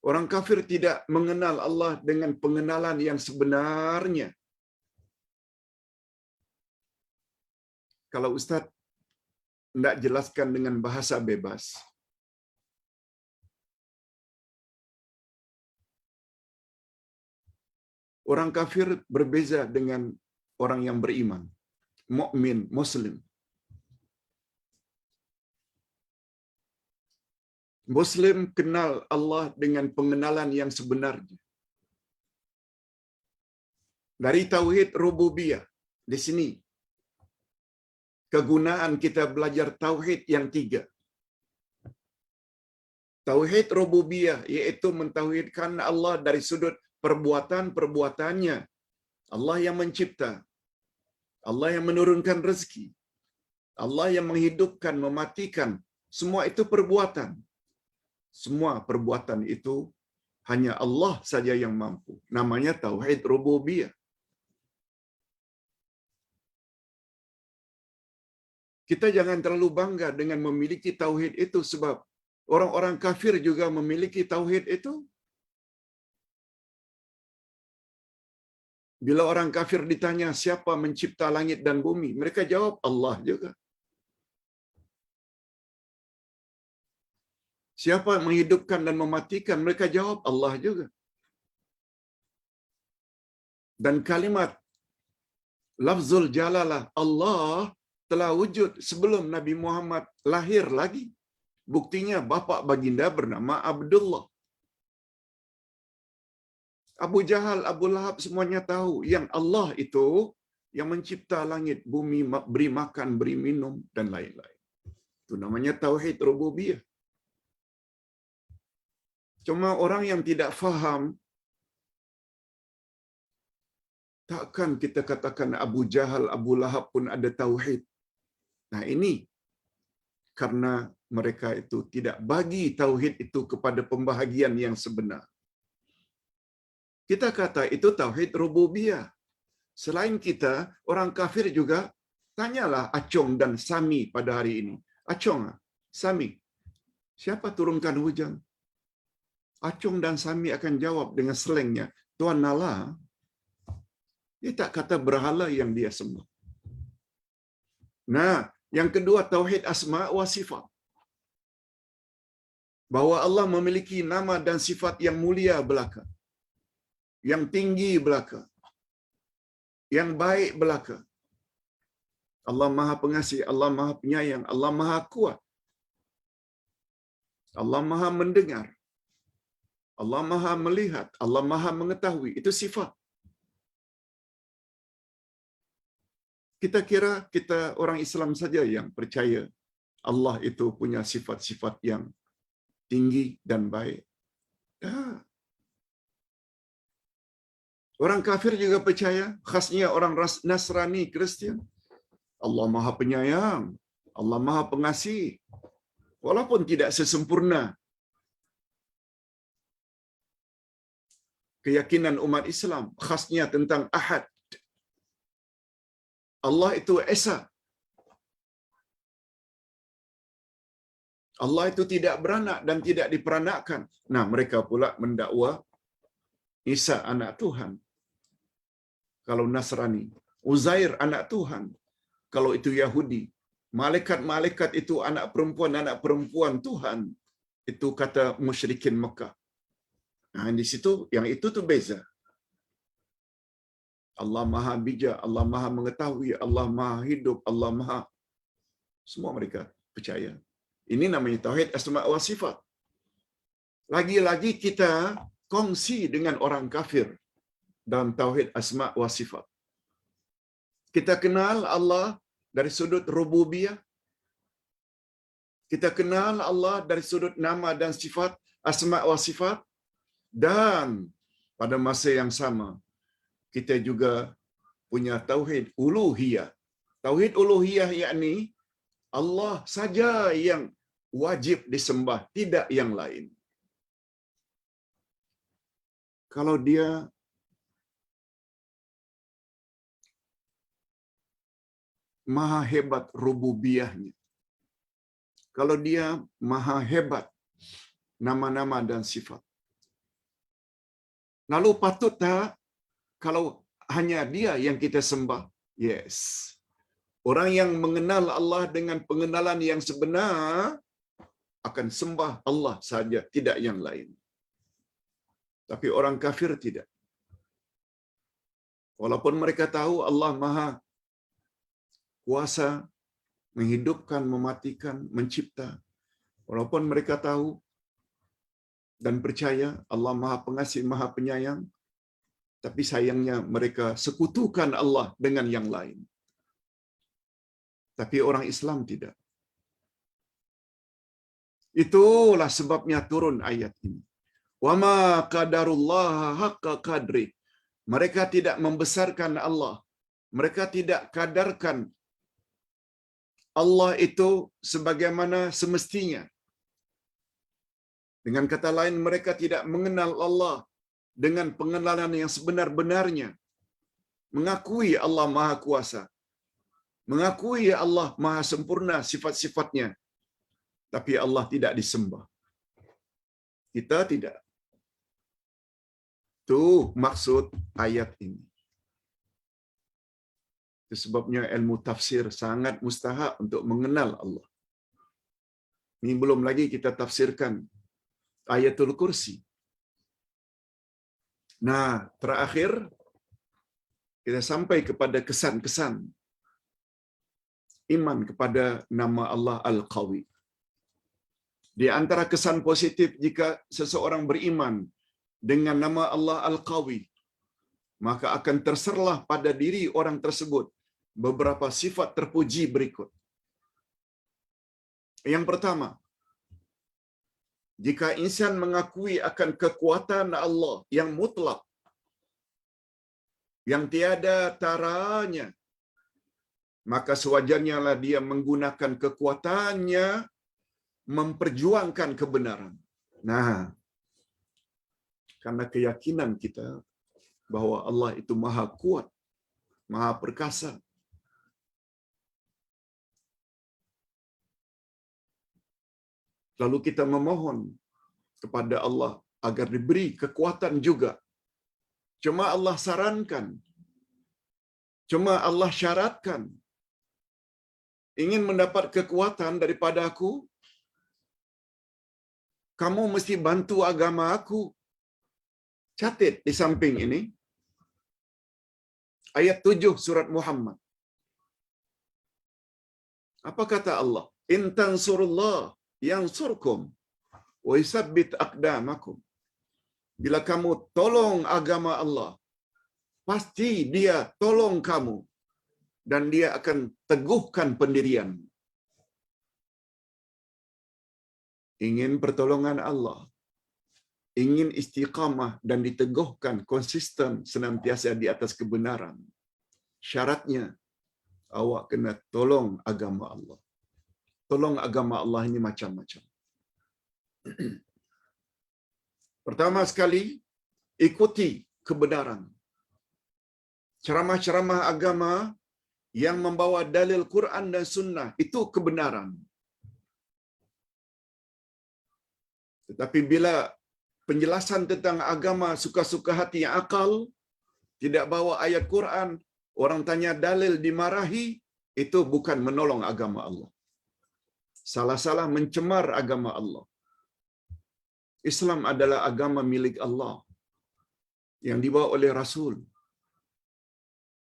Orang kafir tidak mengenal Allah dengan pengenalan yang sebenarnya. Kalau Ustaz tidak jelaskan dengan bahasa bebas, orang kafir berbeza dengan orang yang beriman, mukmin, muslim. Muslim kenal Allah dengan pengenalan yang sebenarnya. Dari tauhid rububiyah, di sini kegunaan kita belajar tauhid yang 3. Tauhid rububiyah iaitu mentauhidkan Allah dari sudut perbuatan-perbuatannya. Allah yang mencipta, Allah yang menurunkan rezeki, Allah yang menghidupkan, mematikan, semua itu perbuatan. Semua perbuatan itu hanya Allah saja yang mampu. Namanya tauhid rububiyah. Kita jangan terlalu bangga dengan memiliki tauhid itu sebab orang-orang kafir juga memiliki tauhid itu. Bila orang kafir ditanya siapa mencipta langit dan bumi, mereka jawab Allah juga. Siapa menghidupkan dan mematikan, mereka jawab Allah juga. Dan kalimat lafzul jalalah Allah telah wujud sebelum Nabi Muhammad lahir lagi. Buktinya bapa baginda bernama Abdullah. Abu Jahal, Abu Lahab semuanya tahu yang Allah itu yang mencipta langit, bumi, beri makan, beri minum dan lain-lain. Itu namanya tauhid rububiyah. Cuma orang yang tidak faham, takkan kita katakan Abu Jahal, Abu Lahab pun ada tauhid. Nah ini karena mereka itu tidak bagi tauhid itu kepada pembahagian yang sebenar. Kita kata itu tauhid rububiyah. Selain kita, orang kafir juga tanyalah Acong dan Sami pada hari ini. Acong, Sami, siapa turunkan hujan? Acong dan Sami akan jawab dengan slangnya, Tuan Nala. Dia tak kata berhala yang dia sembah. Nah, yang kedua tauhid asma wa sifat. Bahwa Allah memiliki nama dan sifat yang mulia belaka, yang tinggi belaka, yang baik belaka. Allah Maha Pengasih, Allah Maha Penyayang, Allah Maha Kuat, Allah Maha Mendengar, Allah Maha Melihat, Allah Maha Mengetahui. Itu sifat. Kita kira kita orang Islam saja yang percaya Allah itu punya sifat-sifat yang tinggi dan baik. Orang kafir juga percaya, khasnya orang Nasrani, Kristian. Allah Maha Penyayang, Allah Maha Pengasih, Walaupun tidak sesempurna keyakinan umat Islam, khasnya tentang Ahad. Allah itu Esa. Allah itu tidak beranak dan tidak diperanakkan. Nah, mereka pula mendakwa Isa anak Tuhan. Kalau Nasrani, Uzair anak Tuhan. Kalau itu Yahudi, malaikat-malaikat itu anak perempuan Tuhan. Itu kata musyrikin Mekah. Nah, di situ yang itu tuh beza. Allah Maha bijak, Allah Maha mengetahui, Allah Maha hidup, Allah Maha, semua mereka percaya. Ini namanya tauhid asma wa sifat. Lagi-lagi kita kongsi dengan orang kafir dalam tauhid asma wa sifat. Kita kenal Allah dari sudut rububiyah. Kita kenal Allah dari sudut nama dan sifat, asma wa sifat. Dan pada masa yang sama, kita juga punya tauhid uluhiyah. Tauhid uluhiyah yakni Allah saja yang wajib disembah, tidak yang lain. Kalau dia maha hebat rububiyahnya, kalau dia maha hebat nama-nama dan sifat, lalu patut tak kalau hanya dia yang kita sembah? Yes. Orang yang mengenal Allah dengan pengenalan yang sebenar akan sembah Allah saja, tidak yang lain. Tapi orang kafir tidak. Walaupun mereka tahu Allah Maha kuasa menghidupkan, mematikan, mencipta. Walaupun mereka tahu dan percaya Allah Maha Pengasih, Maha Penyayang, tapi sayangnya mereka sekutukan Allah dengan yang lain. Tapi orang Islam tidak. Itulah sebabnya turun ayat ini. Wa ma qadarullah haqqa qadri. Mereka tidak membesarkan Allah. Mereka tidak kadarkan Allah itu sebagaimana semestinya. Dengan kata lain, mereka tidak mengenal Allah dengan pengenalan yang sebenar-benarnya. Mengakui Allah Maha Kuasa. Mengakui Allah Maha Sempurna sifat-sifatnya. Tapi Allah tidak disembah. Kita tidak. Itu maksud ayat ini. Itu sebabnya ilmu tafsir sangat mustahak untuk mengenal Allah. Ini belum lagi kita tafsirkan Ayatul Kursi. Nah, terakhir kita sampai kepada kesan-kesan iman kepada nama Allah Al-Qawi. Di antara kesan positif jika seseorang beriman dengan nama Allah Al-Qawi, maka akan terserlah pada diri orang tersebut beberapa sifat terpuji berikut. Yang pertama, jika insan mengakui akan kekuatan Allah yang mutlak, yang tiada taranya, maka sewajarnya lah dia menggunakan kekuatannya memperjuangkan kebenaran. Nah, karena keyakinan kita bahwa Allah itu maha kuat, maha perkasa, lalu kita memohon kepada Allah agar diberi kekuatan juga. Cuma Allah sarankan, cuma Allah syaratkan, ingin mendapat kekuatan daripada aku, kamu mesti bantu agama aku. Catat di samping ini, ayat 7 surat Muhammad. Apa kata Allah? In tansurullah yansurkum wa yusabbit aqdamakum. Bila kamu tolong agama Allah, pasti dia tolong kamu dan dia akan teguhkan pendirian. Ingin pertolongan Allah, ingin istiqamah dan diteguhkan konsisten senantiasa di atas kebenaran. Syaratnya awak kena tolong agama Allah. tolong agama Allah ini macam-macam. Pertama sekali, ikuti kebenaran. Ceramah-ceramah agama yang membawa dalil Quran dan Sunnah, itu kebenaran. Tetapi bila penjelasan tentang agama suka-suka hati akal, tidak bawa ayat Quran, orang tanya dalil dimarahi, itu bukan menolong agama Allah. Salah-salah mencemar agama Allah. Islam adalah agama milik Allah yang dibawa oleh Rasul.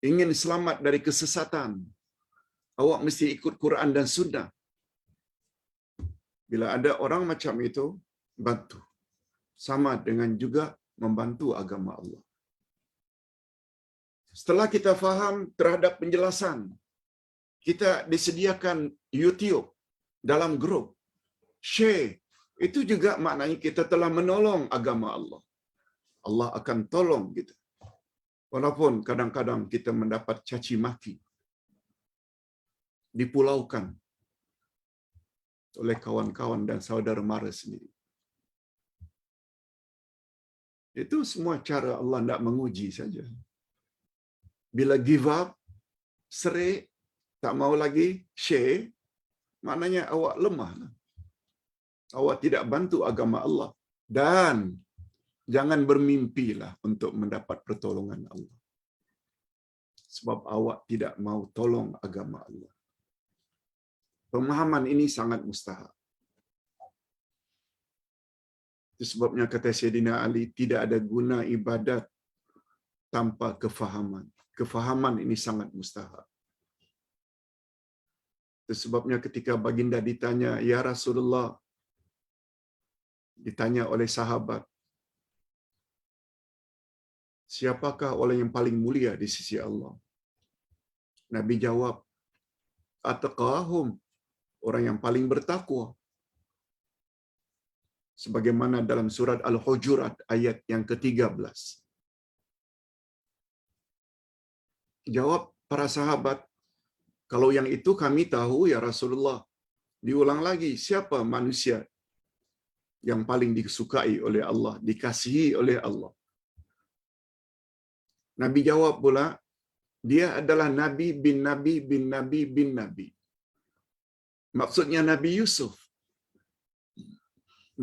Ingin selamat dari kesesatan, awak mesti ikut Quran dan Sunnah. Bila ada orang macam itu, bantu. Sama dengan juga membantu agama Allah. Setelah kita faham terhadap penjelasan, kita disediakan YouTube dalam grup. Share. Itu juga maknanya kita telah menolong agama Allah. Allah akan tolong kita. Walaupun kadang-kadang kita mendapat caci maki, dipulaukan oleh kawan-kawan dan saudara mara sendiri. Itu semua cara Allah nak menguji saja. Bila give up, serik, tak mau lagi share, maknanya awak lemah. Awak tidak bantu agama Allah. Dan jangan bermimpilah untuk mendapat pertolongan Allah. Sebab awak tidak mau tolong agama Allah. Pemahaman ini sangat mustahak. Itu sebabnya kata Sayyidina Ali, tidak ada guna ibadat tanpa kefahaman. Kefahaman ini sangat mustahak. Itu sebabnya ketika baginda ditanya, Ya Rasulullah, ditanya oleh sahabat, siapakah orang yang paling mulia di sisi Allah? Nabi jawab, atqahum, orang yang paling bertakwa. Sebagaimana dalam surat Al-Hujurat ayat yang ke-13. Jawab para sahabat, kalau yang itu kami tahu ya Rasulullah. Diulang lagi, siapa manusia yang paling disukai oleh Allah, dikasihi oleh Allah? Nabi jawab pula, dia adalah Nabi bin Nabi bin Nabi bin Nabi. Maksudnya Nabi Yusuf.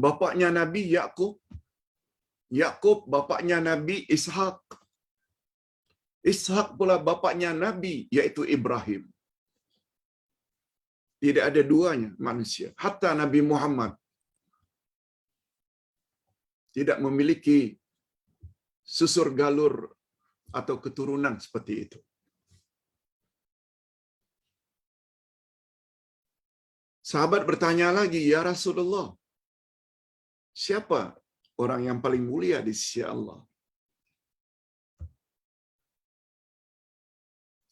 Bapaknya Nabi Yaqub. Yaqub bapaknya Nabi Ishaq. Ishaq pula bapaknya Nabi, yaitu Ibrahim. Tidak ada duanya manusia. Hatta Nabi Muhammad tidak memiliki susur galur atau keturunan seperti itu. Sahabat bertanya lagi, Ya Rasulullah, siapa orang yang paling mulia di sisi Allah?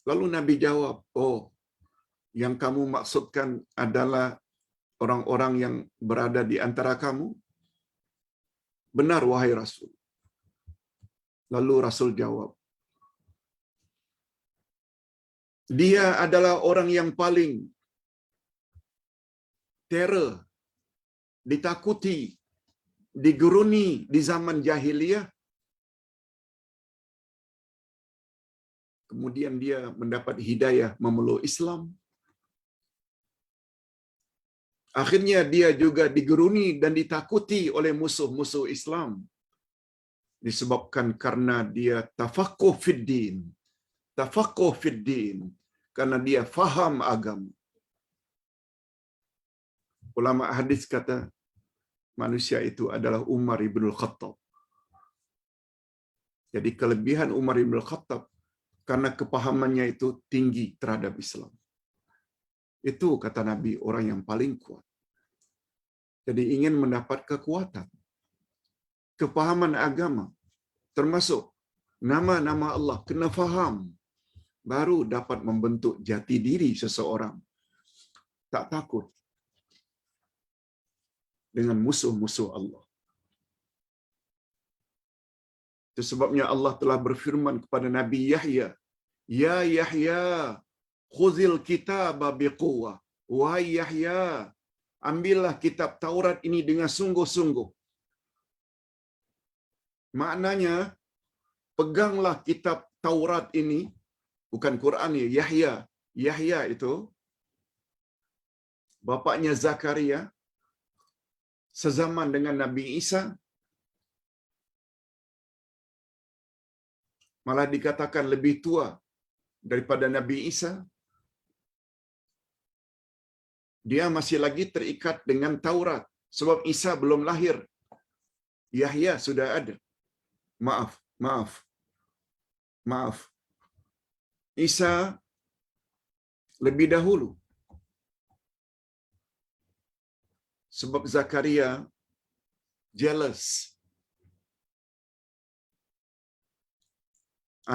Lalu Nabi jawab, oh, yang kamu maksudkan adalah orang-orang yang berada di antara kamu? Benar, wahai Rasul. Lalu Rasul jawab, dia adalah orang yang paling teror, ditakuti, digeruni di zaman jahiliyah. Kemudian dia mendapat hidayah memeluk Islam. Akhirnya dia juga digeruni dan ditakuti oleh musuh-musuh Islam. Disebabkan karena dia tafaqquh fid din. Tafaqquh fid din. Karena dia faham agama. Ulama hadis kata, manusia itu adalah Umar ibn al-Khattab. Jadi kelebihan Umar ibn al-Khattab, karena kepahamannya itu tinggi terhadap Islam. Itu kata Nabi, orang yang paling kuat. Jadi ingin mendapat kekuatan, kepahaman agama, termasuk nama-nama Allah, kena faham, baru dapat membentuk jati diri seseorang. Tak takut dengan musuh-musuh Allah. Itu sebabnya Allah telah berfirman kepada Nabi Yahya, Ya Yahya, khuzil kitaba biquwah. wahai Yahya, ambillah kitab Taurat ini dengan sungguh-sungguh. Maknanya, peganglah kitab Taurat ini, bukan Quran ni, Yahya. Yahya itu bapaknya Zakaria, sezaman dengan Nabi Isa. Malah dikatakan lebih tua daripada Nabi Isa. Dia masih lagi terikat dengan Taurat sebab Isa belum lahir. Yahya sudah ada. Maaf. Isa lebih dahulu. Sebab Zakaria jealous.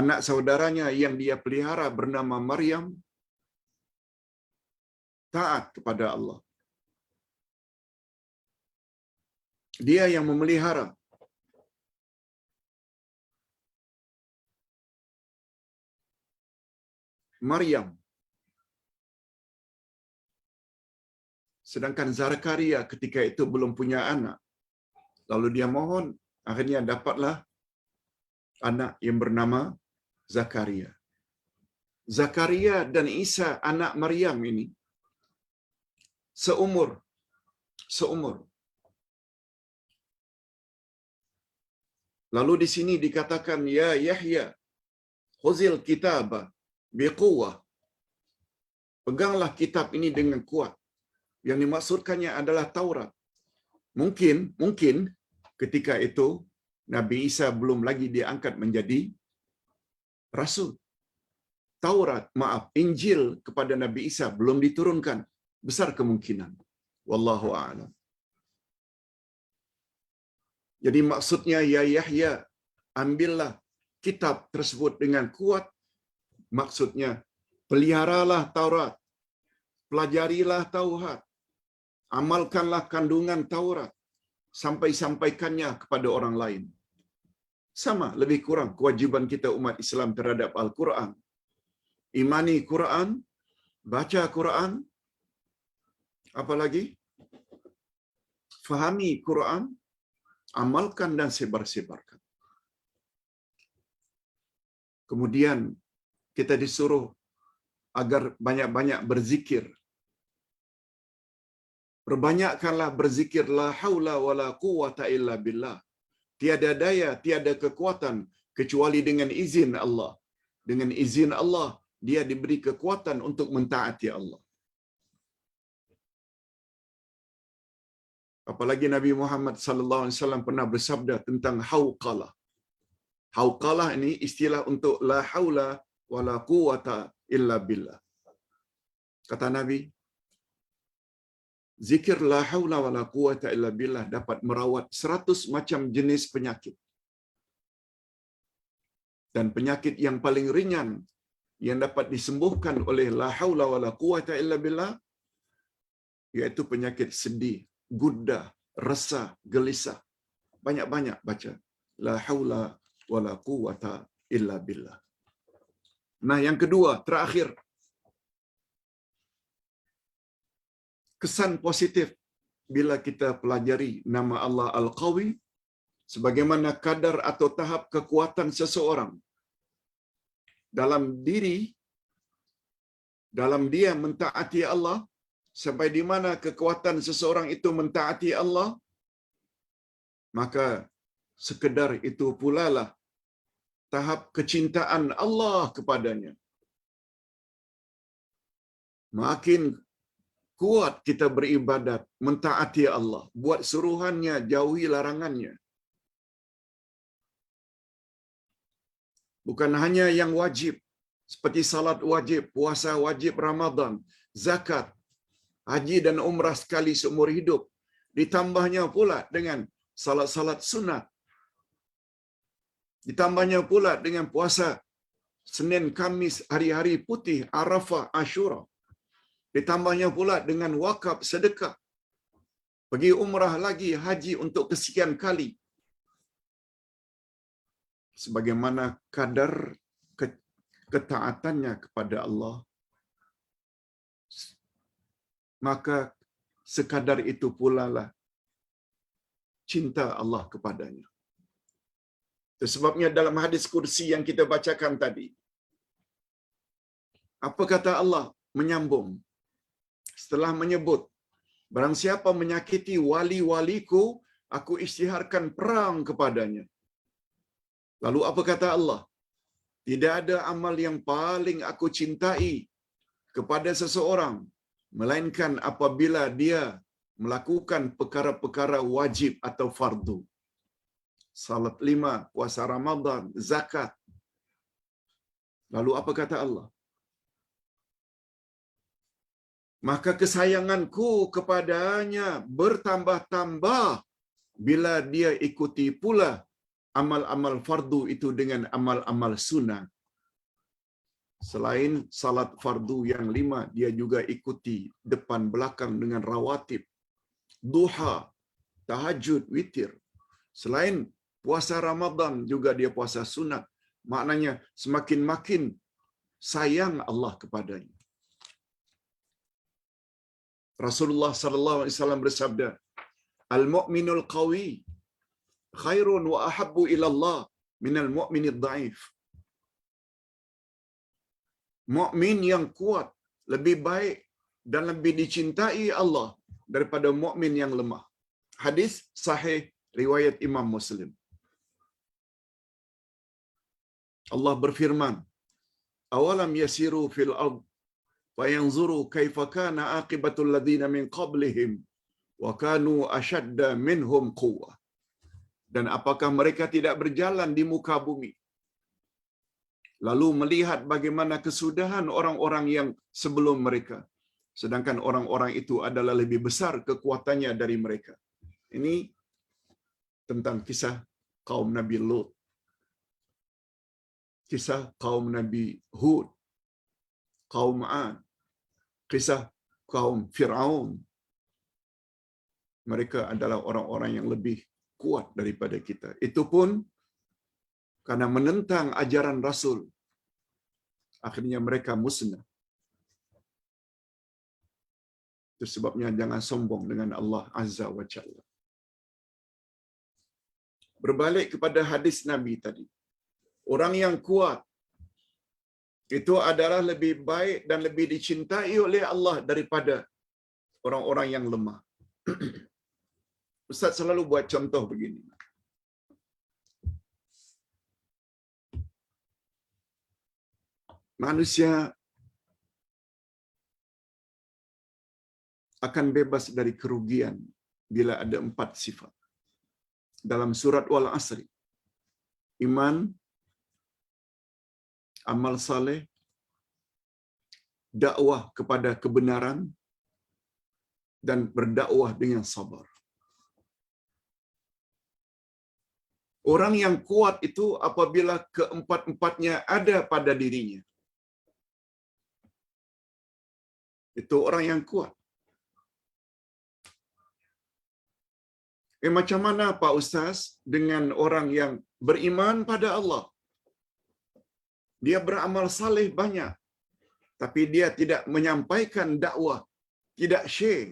Anak saudaranya yang dia pelihara bernama Maryam taat kepada Allah. Dia yang memelihara. Maryam. Sedangkan Zakaria ketika itu belum punya anak. Lalu dia mohon, akhirnya dapatlah anak yang bernama Zakaria. Zakaria dan Isa anak Maryam ini seumur. Lalu di sini dikatakan, ya Yahya, khuzil kitab biquwwah. Peganglah kitab ini dengan kuat. Yang dimaksudkannya adalah Taurat. Mungkin ketika itu Nabi Isa belum lagi diangkat menjadi rasul. Injil kepada Nabi Isa belum diturunkan. Besar kemungkinan. Wallahu a'lam. Jadi maksudnya, ya Yahya, ambillah kitab tersebut dengan kuat. Maksudnya, peliharalah Taurat. Pelajarilah Taurat. Amalkanlah kandungan Taurat. Sampai-sampaikannya kepada orang lain. Sama, lebih kurang kewajiban kita umat Islam terhadap Al-Quran. Imani Quran, baca Quran, apa lagi? Fahami Quran, amalkan dan sebar-sebarkan. Kemudian kita disuruh agar banyak-banyak berzikir. Perbanyakkanlah berzikir, la haula wala quwwata illa billah. Tiada daya, tiada kekuatan kecuali dengan izin Allah. Dengan izin Allah, dia diberi kekuatan untuk mentaati Allah. Apalagi Nabi Muhammad sallallahu alaihi wasallam pernah bersabda tentang hauqalah. Hauqalah ini istilah untuk la haula wala quwwata illa billah. Kata Nabi, zikir la haula wala quwwata illa billah dapat merawat 100 macam jenis penyakit. Dan penyakit yang paling ringan yang dapat disembuhkan oleh la haula wala quwwata illa billah iaitu penyakit sedih, gundah, resah, gelisah. Banyak-banyak baca la haula wala quwwata illa billah. Nah, yang kedua, terakhir, kesan positif bila kita pelajari nama Allah Al-Qawi, sebagaimana kadar atau tahap kekuatan seseorang dalam dia mentaati Allah, sampai di mana kekuatan seseorang itu mentaati Allah, maka sekedar itu pula lah tahap kecintaan Allah kepadanya. Makin kuat kita beribadat, mentaati Allah, buat suruhannya, jauhi larangannya. Bukan hanya yang wajib, seperti salat wajib, puasa wajib Ramadan, zakat, haji dan umrah sekali seumur hidup. Ditambahnya pula dengan salat-salat sunat. Ditambahnya pula dengan puasa Senin, Kamis, hari-hari putih, Arafah, Ashura. Ditambahnya pula dengan wakaf, sedekah. Pergi umrah lagi, haji untuk kesekian kali. Sebagaimana kadar ketaatannya kepada Allah, maka sekadar itu pula lah cinta Allah kepadanya. Itu sebabnya dalam hadis kursi yang kita bacakan tadi, apa kata Allah? Menyambung. Setelah menyebut, barang siapa menyakiti wali-waliku, aku isytiharkan perang kepadanya. Lalu apa kata Allah? Tidak ada amal yang paling aku cintai kepada seseorang, melainkan apabila dia melakukan perkara-perkara wajib atau fardu. Salat 5, puasa Ramadan, zakat. Lalu apa kata Allah? Maka kesayanganku kepadanya bertambah-tambah bila dia ikuti pula amal-amal fardu itu dengan amal-amal sunnah. Selain salat fardu yang 5, dia juga ikuti depan belakang dengan rawatib, duha, tahajud, witir. Selain puasa Ramadan juga dia puasa sunat. Maknanya semakin-makin sayang Allah kepadanya. Rasulullah sallallahu alaihi wasallam bersabda, "Al-mu'minul qawi khairun wa ahabbu ila Allah minal mu'minid dhaif." Mukmin yang kuat lebih baik dan lebih dicintai Allah daripada mukmin yang lemah. Hadis sahih riwayat Imam Muslim. Allah berfirman, "Awalam yasiru fil ard fayanzuru kaifa kana aqibatul ladzina min qablihim wa kanu ashadda minhum quwwah." Dan apakah mereka tidak berjalan di muka bumi lalu melihat bagaimana kesudahan orang-orang yang sebelum mereka, sedangkan orang-orang itu adalah lebih besar kekuatannya dari mereka. Ini tentang kisah kaum Nabi Lut, kisah kaum Nabi Hud, kaum Ad, kisah kaum Fir'aun. Mereka adalah orang-orang yang lebih kuat daripada kita. Itu pun karena menentang ajaran Rasul, akhirnya mereka musnah. Itu sebabnya jangan sombong dengan Allah Azza wa Jalla. Berbalik kepada hadis Nabi tadi, orang yang kuat itu adalah lebih baik dan lebih dicintai oleh Allah daripada orang-orang yang lemah. Ustaz selalu buat contoh begini. Manusia akan bebas dari kerugian bila ada 4 sifat. Dalam surat Wal Asri, iman, amal saleh, dakwah kepada kebenaran, dan berdakwah dengan sabar. Orang yang kuat itu apabila keempat-empatnya ada pada dirinya. Itu orang yang kuat. Macam mana Pak Ustaz dengan orang yang beriman pada Allah? Dia beramal saleh banyak, tapi dia tidak menyampaikan dakwah, tidak share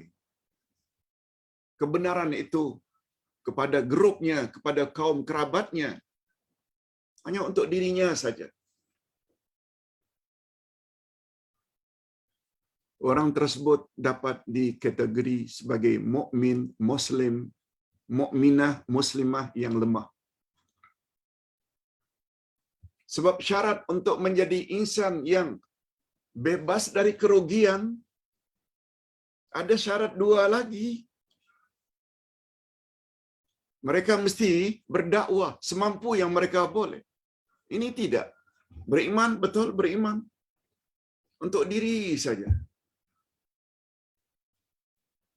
kebenaran itu kepada grupnya, kepada kaum kerabatnya, hanya untuk dirinya saja. Orang tersebut dapat dikategori sebagai mukmin, muslim, mukminah, muslimah yang lemah. Sebab syarat untuk menjadi insan yang bebas dari kerugian, ada syarat 2 lagi. Mereka mesti berdakwah semampu yang mereka boleh. Ini tidak. Beriman, betul beriman. Untuk diri saja.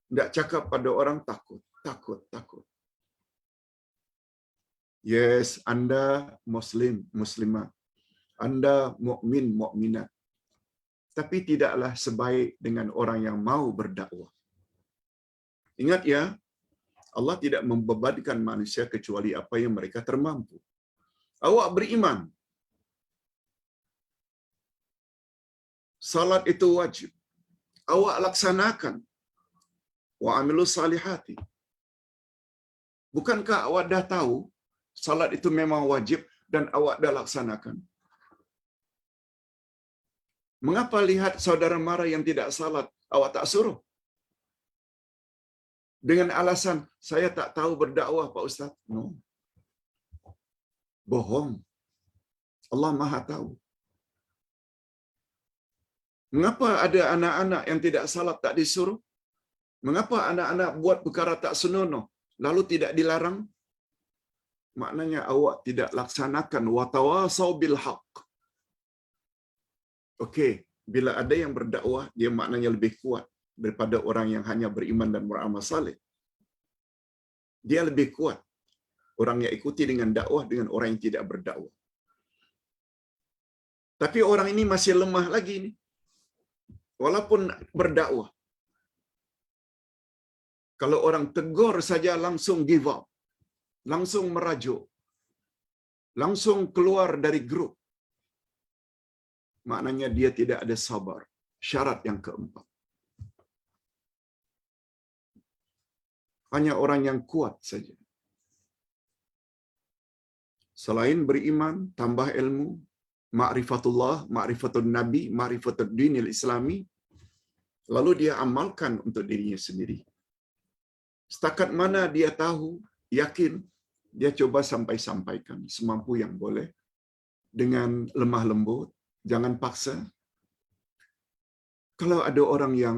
Tidak cakap pada orang takut. Takut. Yes, Anda Muslim, Muslimah. Anda mukmin, mukminat. Tapi tidaklah sebaik dengan orang yang mau berdakwah. Ingat ya, Allah tidak membebankan manusia kecuali apa yang mereka termampu. Awak beriman. Salat itu wajib. Awak laksanakan. wa amilus salihati. Bukankah awak dah tahu salat itu memang wajib dan awak dah laksanakan? Mengapa lihat saudara mara yang tidak salat, awak tak suruh? Dengan alasan, saya tak tahu berdakwah Pak Ustaz. No. Bohong. Allah Maha tahu. Mengapa ada anak-anak yang tidak salat tak disuruh? Mengapa anak-anak buat perkara tak senonoh lalu tidak dilarang? Maknanya awak tidak laksanakan watawasau bil haq. Okey, bila ada yang berdakwah, dia maknanya lebih kuat daripada orang yang hanya beriman dan beramal saleh. Dia lebih kuat. Orang yang ikuti dengan dakwah dengan orang yang tidak berdakwah. Tapi orang ini masih lemah lagi ni. Walaupun berdakwah. Kalau orang tegur saja langsung give up. Langsung merajuk. Langsung keluar dari grup. Maknanya dia tidak ada sabar. Syarat yang keempat. Hanya orang yang kuat saja. Selain beriman, tambah ilmu, ma'rifatullah, ma'rifatul nabi, ma'rifatul dinil islami, lalu dia amalkan untuk dirinya sendiri. Setakat mana dia tahu, yakin, dia coba sampaikan semampu yang boleh, dengan lemah lembut, jangan paksa. Kalau ada orang yang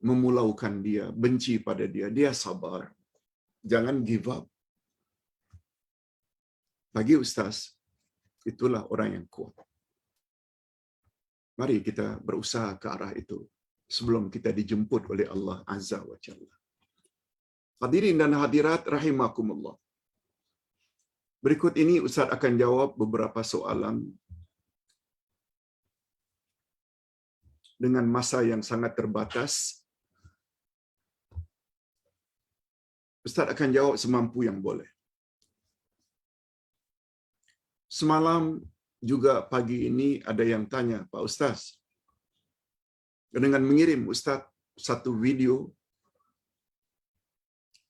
memulaukan dia, benci pada dia, dia sabar. Jangan give up. Bagi Ustaz, itulah orang yang kuat. Mari kita berusaha ke arah itu sebelum kita dijemput oleh Allah Azza wa Jalla. Hadirin dan hadirat rahimakumullah. Berikut ini Ustaz akan jawab beberapa soalan dengan masa yang sangat terbatas. Ustaz akan jawab semampu yang boleh. Semalam juga pagi ini ada yang tanya, Pak Ustaz, dengan mengirim Ustaz satu video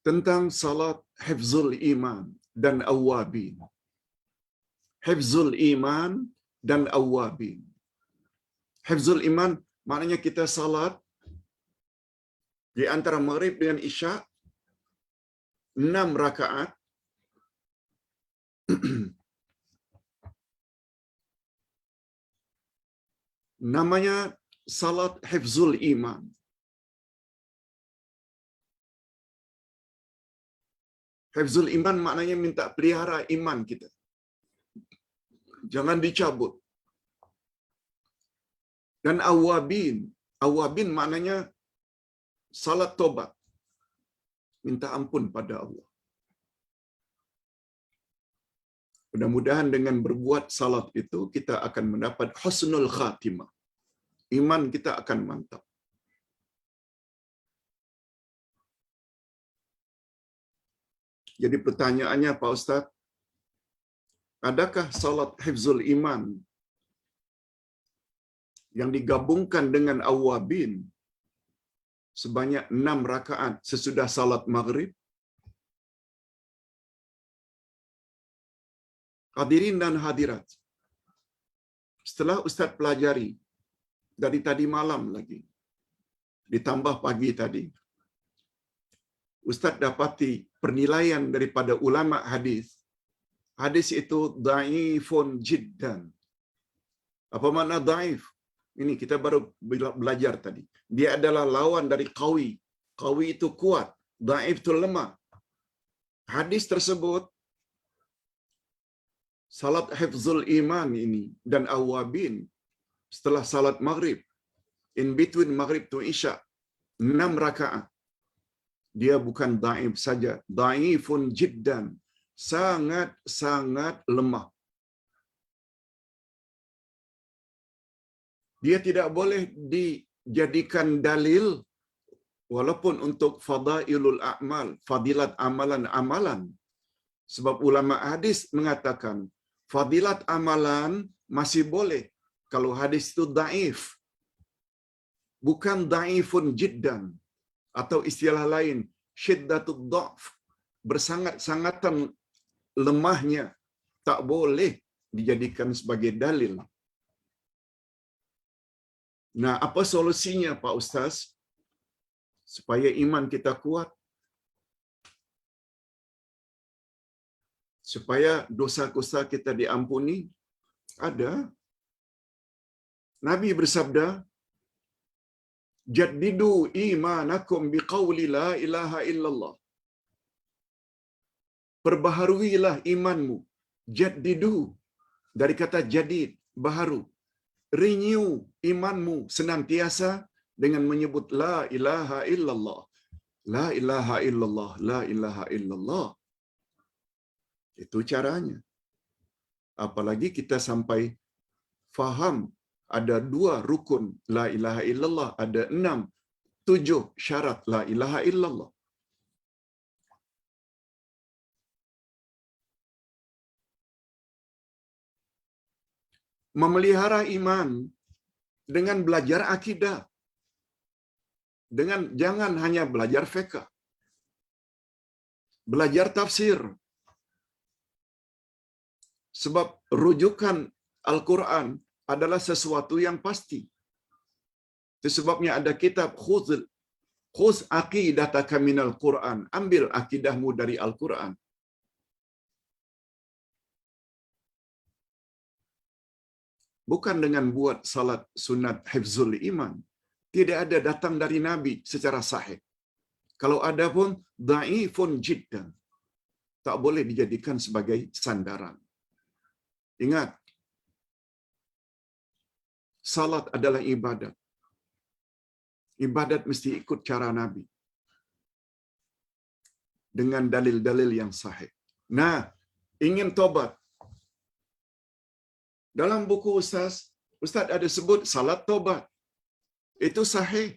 tentang salat hifzul iman dan awwabin. Hifzul iman dan awwabin. Hifzul iman maknanya kita salat di antara maghrib dengan isyak 6 rakaat. Namanya salat hifzul iman. Hifzul iman maknanya minta pelihara iman kita. Jangan dicabut. Dan awabin. Awabin maknanya salat tobat. Minta ampun pada Allah. Mudah-mudahan dengan berbuat salat itu, kita akan mendapat husnul khatimah. Iman kita akan mantap. Jadi pertanyaannya Pak Ustaz, adakah salat hifzul iman yang digabungkan dengan awabin sebanyak 6 rakaat sesudah salat maghrib? Hadirin dan hadirat, setelah Ustaz pelajari dari tadi malam lagi, ditambah pagi tadi, Ustaz dapati penilaian daripada ulama hadis. Hadis itu dhaifun jiddan. Apa makna dhaif? Ini kita baru belajar tadi. Dia adalah lawan dari qawi. Qawi itu kuat, dhaif itu lemah. Hadis tersebut, salat hifzul iman ini dan awabin setelah salat maghrib, in between maghrib to isya, 6 rakaat. Dia bukan dhaif saja, dhaifun jiddan, sangat lemah. Dia tidak boleh dijadikan dalil walaupun untuk fadailul a'mal, fadilat amalan-amalan. Sebab ulama hadis mengatakan fadilat amalan masih boleh kalau hadis itu dhaif. Bukan dhaifun jiddan. atau istilah lain syiddatud dha'f, bersangat-sangatan lemahnya, tak boleh dijadikan sebagai dalil. Nah, apa solusinya Pak Ustaz supaya iman kita kuat? Supaya dosa-dosa kita diampuni? Ada. Nabi bersabda, "Jaddidu imanakum biqauli la ilaha illallah." Perbaharuilah imanmu. Jaddidu dari kata jadid, baharu. Renew imanmu senantiasa dengan menyebut la ilaha illallah. La ilaha illallah, la ilaha illallah. Itu caranya. Apalagi kita sampai faham ada 2 rukun la ilaha illallah, ada 6, 7 syarat la ilaha illallah. Memelihara iman dengan belajar akidah. Dengan jangan hanya belajar fiqh. Belajar tafsir. Sebab rujukan Al-Quran adalah sesuatu yang pasti. Itu sebabnya ada kitab khuz aqidataka minal Quran. Ambil akidahmu dari Al-Quran. Bukan dengan buat salat sunat hifzul iman. Tidak ada datang dari Nabi secara sahih. Kalau ada pun, da'ifun jiddan. Tak boleh dijadikan sebagai sandaran. Ingat, salat adalah ibadat. Ibadat mesti ikut cara Nabi. Dengan dalil-dalil yang sahih. Nah, ingin tobat. Dalam buku Ustaz ada sebut salat tobat. Itu sahih.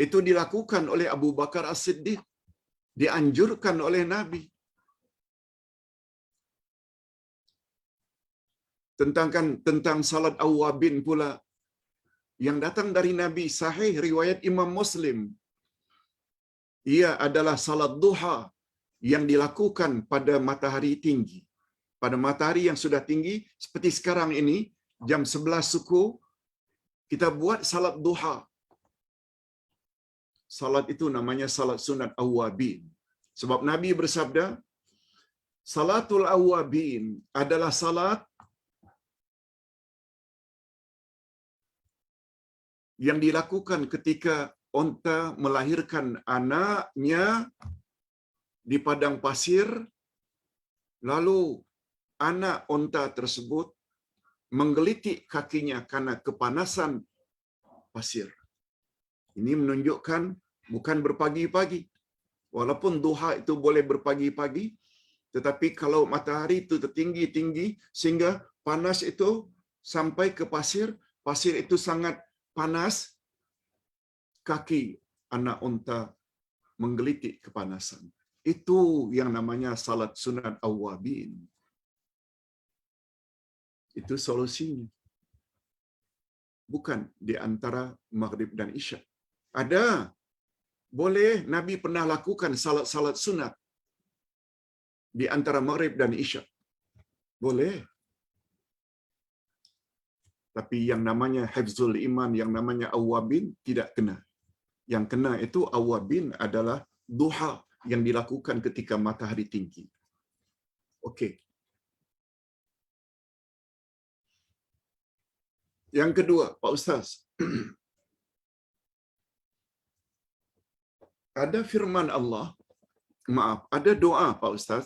Itu dilakukan oleh Abu Bakar As-Siddiq. Dianjurkan oleh Nabi. Tentang salat awwabin pula yang datang dari Nabi sahih riwayat Imam Muslim. Ia adalah salat duha yang dilakukan pada matahari tinggi. Pada matahari yang sudah tinggi seperti sekarang ini jam 11 suku kita buat salat duha. Salat itu namanya salat sunat awwabin. Sebab Nabi bersabda, salatul awwabin adalah salat yang dilakukan ketika onta melahirkan anaknya di padang pasir, lalu anak onta tersebut menggelitik kakinya karena kepanasan pasir. Ini menunjukkan bukan berpagi-pagi. Walaupun duha itu boleh berpagi-pagi, tetapi kalau matahari itu tertinggi-tinggi sehingga panas itu sampai ke pasir, pasir itu sangat panas, kaki anak unta menggelitik kepanasan. Itu yang namanya salat sunat awwabin. Itu solusinya. Bukan di antara maghrib dan isya. Ada. Boleh, Nabi pernah lakukan salat-salat sunat di antara maghrib dan isya. Boleh. Tapi yang namanya hifzul iman, yang namanya awwabin, tidak kena. Yang kena itu awwabin adalah duha yang dilakukan ketika matahari tinggi. Okey. Yang kedua, Pak Ustaz. Ada firman Allah, ada doa Pak Ustaz.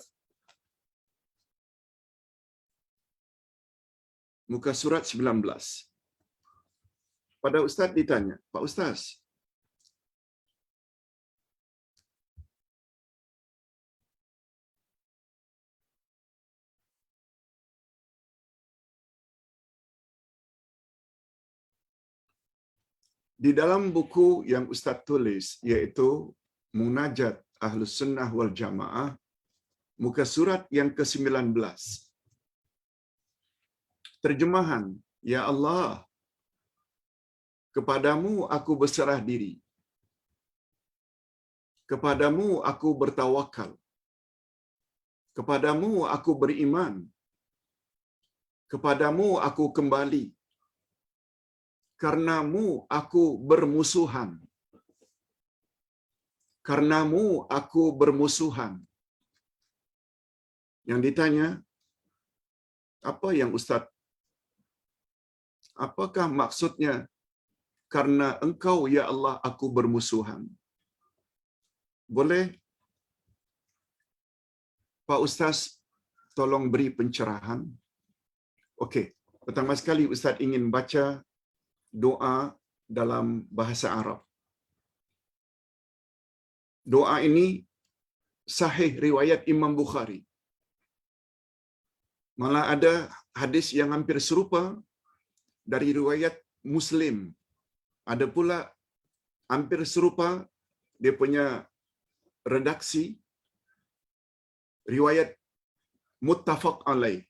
Muka surat 19. Pada Ustaz ditanya, Pak Ustaz, di dalam buku yang Ustaz tulis, iaitu Munajat Ahlus Sunnah wal Jamaah, muka surat yang ke-19. Terjemahan, Ya Allah, kepadamu aku berserah diri. Kepadamu aku bertawakal. Kepadamu aku beriman. Kepadamu aku kembali. Karenamu aku bermusuhan. Karenamu aku bermusuhan. Yang ditanya, apa yang Ustaz? Apakah maksudnya karena engkau ya Allah aku bermusuhan? Boleh Pak Ustaz tolong beri pencerahan? Okey, pertama sekali Ustaz ingin baca doa dalam bahasa Arab. Doa ini sahih riwayat Imam Bukhari. Malah ada hadis yang hampir serupa dari riwayat Muslim. Ada pula hampir serupa dia punya redaksi riwayat muttafaq alaih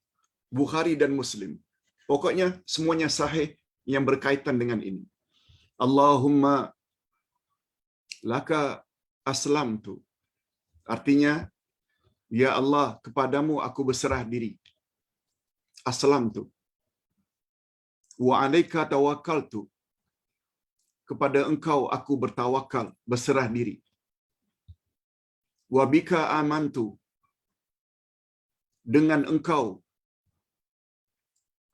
Bukhari dan Muslim. Pokoknya semuanya sahih yang berkaitan dengan ini. Allahumma laka aslamtu. Artinya, ya Allah, kepadamu aku berserah diri. Aslamtu. Wa alaika tawakkaltu. Kepada engkau aku bertawakal, berserah diri. Wa bika amantu. Dengan engkau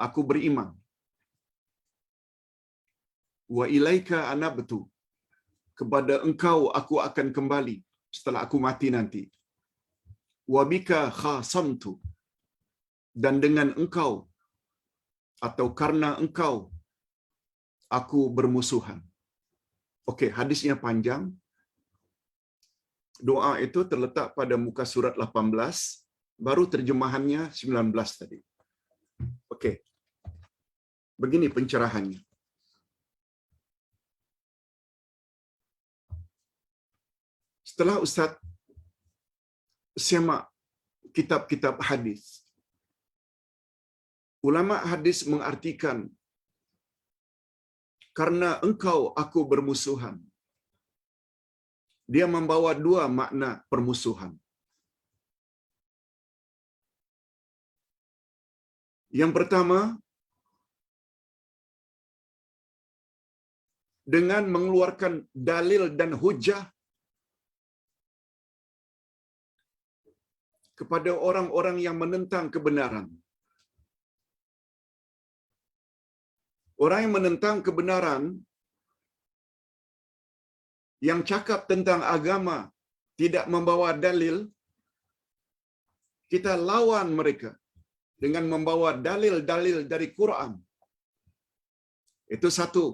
aku beriman. Wa ilaika anabtu. Kepada engkau aku akan kembali setelah aku mati nanti. Wa bika khasamtu. Dan dengan engkau atau karena engkau aku bermusuhan. Okey, hadisnya panjang. Doa itu terletak pada muka surat 18, baru terjemahannya 19 tadi. Okey. Begini pencerahannya. Setelah Ustaz semak kitab-kitab hadis, ulama hadis mengartikan karena engkau aku bermusuhan. Dia membawa dua makna permusuhan. Yang pertama, dengan mengeluarkan dalil dan hujah kepada orang-orang yang menentang kebenaran. Orang yang menentang kebenaran, yang cakap tentang agama, tidak membawa dalil, kita lawan mereka dengan membawa dalil-dalil dari Quran. Itu satu.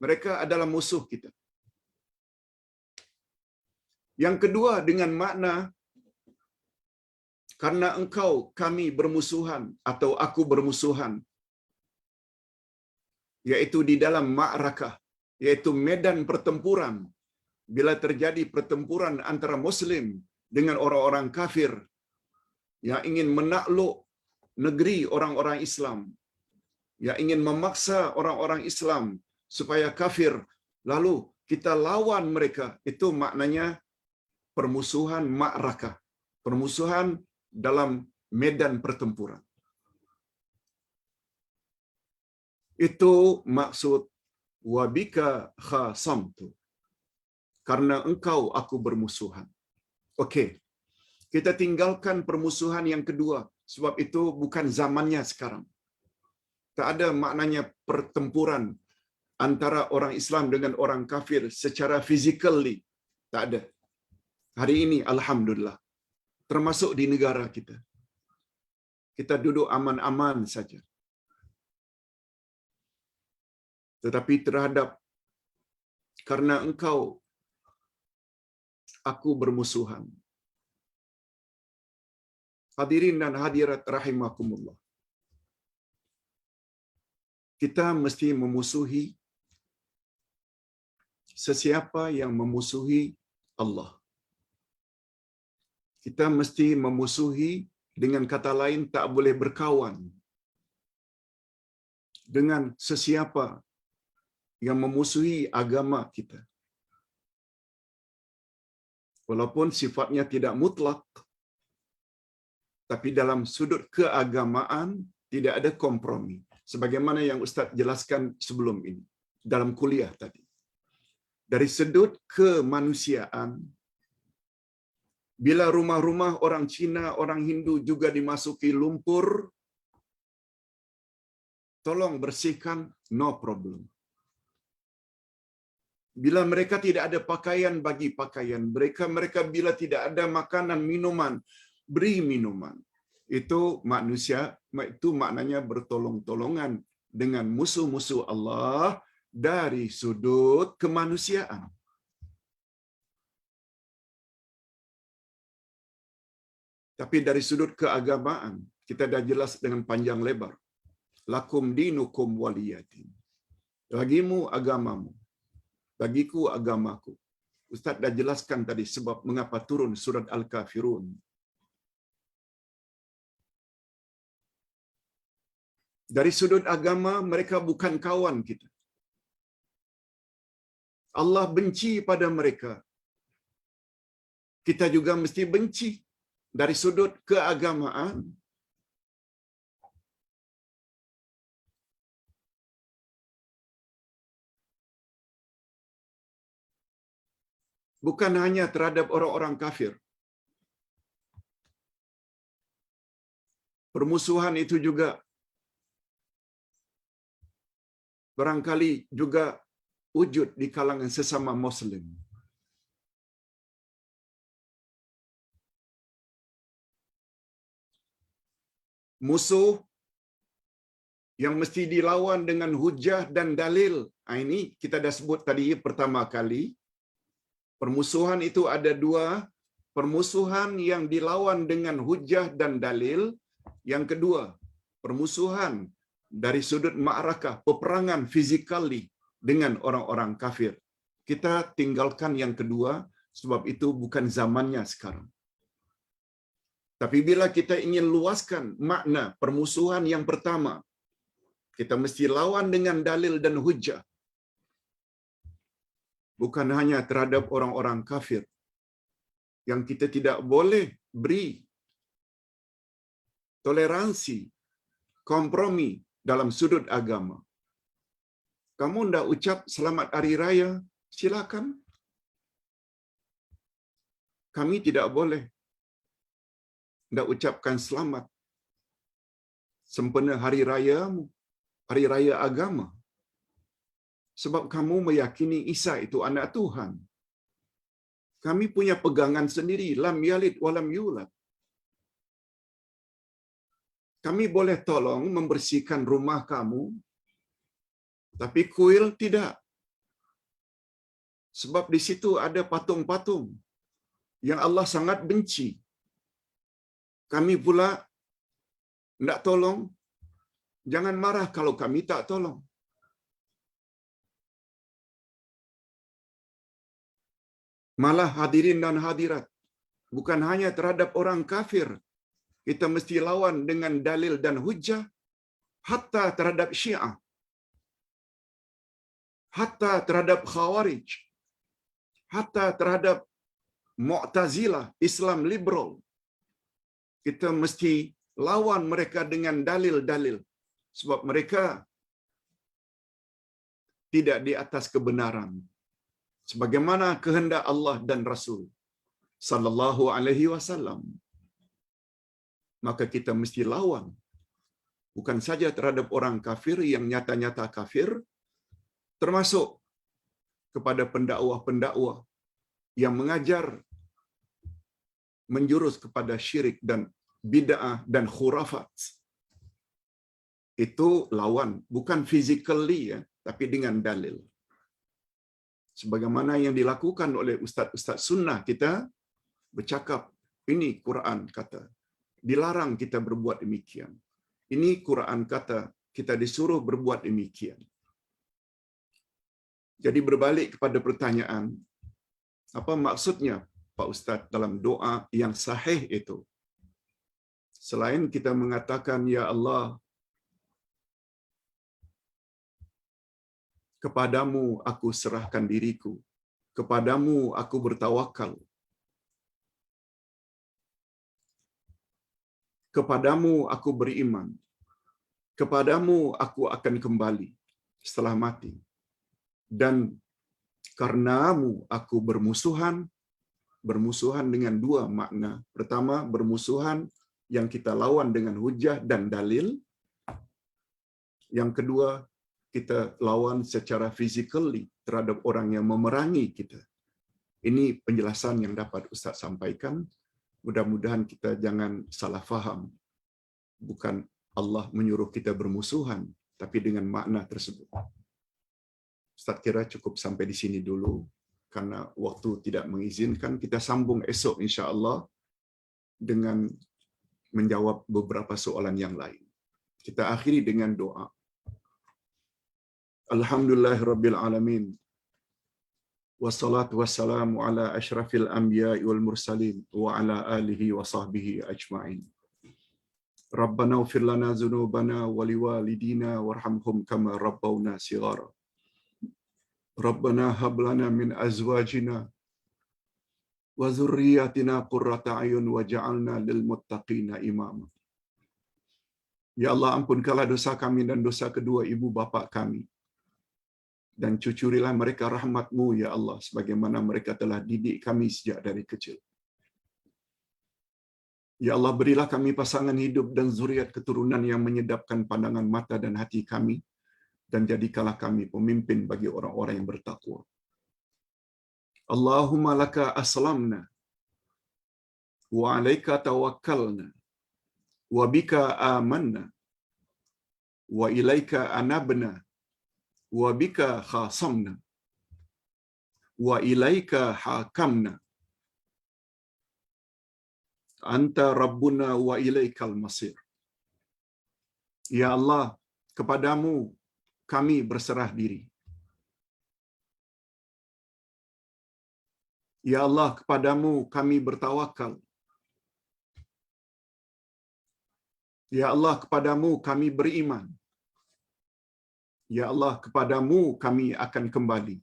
Mereka adalah musuh kita. Yang kedua dengan makna karena engkau kami bermusuhan atau aku bermusuhan, yaitu di dalam ma'rakah, yaitu medan pertempuran. Bila terjadi pertempuran antara Muslim dengan orang-orang kafir yang ingin menakluk negeri orang-orang Islam, yang ingin memaksa orang-orang Islam supaya kafir, lalu kita lawan mereka, itu maknanya permusuhan ma'rakah, permusuhan dalam medan pertempuran. Itu maksud wabika khasamtu. Karena engkau aku bermusuhan. Okey. Kita tinggalkan permusuhan yang kedua, sebab itu bukan zamannya sekarang. Tak ada maknanya pertempuran antara orang Islam dengan orang kafir secara physically. Tak ada. Hari ini alhamdulillah, termasuk di negara kita, kita duduk aman-aman saja. Tetapi terhadap karena engkau aku bermusuhan. Hadirin dan hadirat rahimakumullah. Kita mesti memusuhi sesiapa yang memusuhi Allah. Kita mesti memusuhi, dengan kata lain tak boleh berkawan dengan sesiapa yang memusuhi agama kita. Walaupun sifatnya tidak mutlak, tapi dalam sudut keagamaan tidak ada kompromi. Sebagaimana yang Ustaz jelaskan sebelum ini, dalam kuliah tadi. Dari sudut kemanusiaan, bila rumah-rumah orang Cina, orang Hindu juga dimasuki lumpur, tolong bersihkan, no problem. Bila mereka tidak ada pakaian, bagi pakaian. Mereka bila tidak ada makanan, minuman, beri minuman. Itu manusia, itu maknanya bertolong-tolongan dengan musuh-musuh Allah dari sudut kemanusiaan. Tapi dari sudut keagamaan, kita dah jelas dengan panjang lebar. Lakum dinukum waliyadin. Bagimu agamamu, bagiku agamaku. Ustaz dah jelaskan tadi sebab mengapa turun surat Al-Kafirun. Dari sudut agama, mereka bukan kawan kita. Allah benci pada mereka. Kita juga mesti benci. Dari sudut keagamaan, bukan hanya terhadap orang-orang kafir. Permusuhan itu juga barangkali juga wujud di kalangan sesama Muslim. Musuh yang mesti dilawan dengan hujah dan dalil. Ini kita dah sebut tadi pertama kali. Permusuhan itu ada dua. Permusuhan yang dilawan dengan hujah dan dalil. Yang kedua, permusuhan dari sudut ma'rakah, peperangan fizikali dengan orang-orang kafir. Kita tinggalkan yang kedua sebab itu bukan zamannya sekarang. Tapi bila kita ingin luaskan makna permusuhan yang pertama, kita mesti lawan dengan dalil dan hujah. Bukan hanya terhadap orang-orang kafir yang kita tidak boleh beri toleransi, kompromi dalam sudut agama. Kamu ndak ucap selamat hari raya, silakan. Kami tidak boleh ndak ucapkan selamat sempena hari rayamu, hari raya agama. Sebab kamu meyakini Isa itu anak Tuhan. Kami punya pegangan sendiri, lam yalid walam yulad. Kami boleh tolong membersihkan rumah kamu, tapi kuil tidak. Sebab di situ ada patung-patung yang Allah sangat benci. Kami pula tidak tolong. Jangan marah kalau kami tak tolong. Malah hadirin dan hadirat, bukan hanya terhadap orang kafir, kita mesti lawan dengan dalil dan hujah, hatta terhadap Syiah, hatta terhadap Khawarij, hatta terhadap Mu'tazilah, Islam liberal. Kita mesti lawan mereka dengan dalil-dalil. Sebab mereka tidak di atas kebenaran. Sebagaimana kehendak Allah dan Rasul sallallahu alaihi wasallam. Maka kita mesti lawan. Bukan saja terhadap orang kafir yang nyata-nyata kafir, termasuk kepada pendakwah-pendakwah yang mengajar menjurus kepada syirik dan bid'ah dan khurafat. Itu lawan, bukan physically ya, tapi dengan dalil. Sebagaimana yang dilakukan oleh ustaz-ustaz sunnah kita bercakap, ini Quran kata, dilarang kita berbuat demikian. Ini Quran kata, kita disuruh berbuat demikian. Jadi berbalik kepada pertanyaan, apa maksudnya Pak Ustaz dalam doa yang sahih itu? Selain kita mengatakan, Ya Allah, kepadamu aku serahkan diriku, kepadamu aku bertawakal, kepadamu aku beriman, kepadamu aku akan kembali setelah mati, dan karenamu aku bermusuhan dengan dua makna. Pertama, bermusuhan yang kita lawan dengan hujah dan dalil. Yang kedua, kita lawan secara physically terhadap orang yang memerangi kita. Ini penjelasan yang dapat Ustaz sampaikan. Mudah-mudahan kita jangan salah faham. Bukan Allah menyuruh kita bermusuhan, tapi dengan makna tersebut. Ustaz kira cukup sampai di sini dulu, karena waktu tidak mengizinkan. Kita sambung esok insya-Allah dengan menjawab beberapa soalan yang lain. Kita akhiri dengan doa. Alhamdulillahirabbil alamin. Wassalatu wassalamu ala asyrafil anbiya'i wal mursalin wa ala alihi wa sahbihi ajma'in. Rabbana ighfir lana dzunubana wa liwalidina warhamhum kama rabbawna shighara. Rabbana hab lana min azwajina wa dzurriyyatina qurrata a'yun waj'alna lil muttaqina imama. Ya Allah, ampunkanlah dosa kami dan dosa kedua ibu bapa kami, dan cucurilah mereka rahmat-Mu ya Allah, sebagaimana mereka telah didik kami sejak dari kecil. Ya Allah, berilah kami pasangan hidup dan zuriat keturunan yang menyedapkan pandangan mata dan hati kami, dan jadikanlah kami pemimpin bagi orang-orang yang bertakwa. Allahumma laka aslamna wa alaika tawakkalna wa bika amanna wa ilaika anabna wa bika khasamna wa ilaika hakamna anta rabbuna wa ilaikal masir. Ya Allah, kepadamu kami berserah diri. Ya Allah, kepadamu kami bertawakal. Ya Allah, kepadamu kami beriman. Ya Allah, kepadamu kami akan kembali.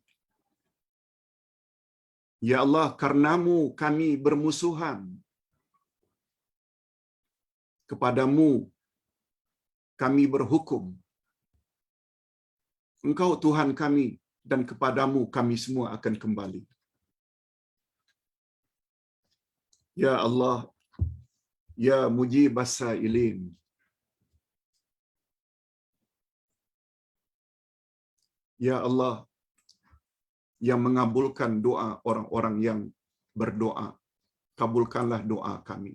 Ya Allah, karenamu kami bermusuhan. Kepadamu kami berhukum. Engkau Tuhan kami, dan kepadamu kami semua akan kembali. Ya Allah, ya mujibas sa'ilin. Ya Allah, yang mengabulkan doa orang-orang yang berdoa, kabulkanlah doa kami.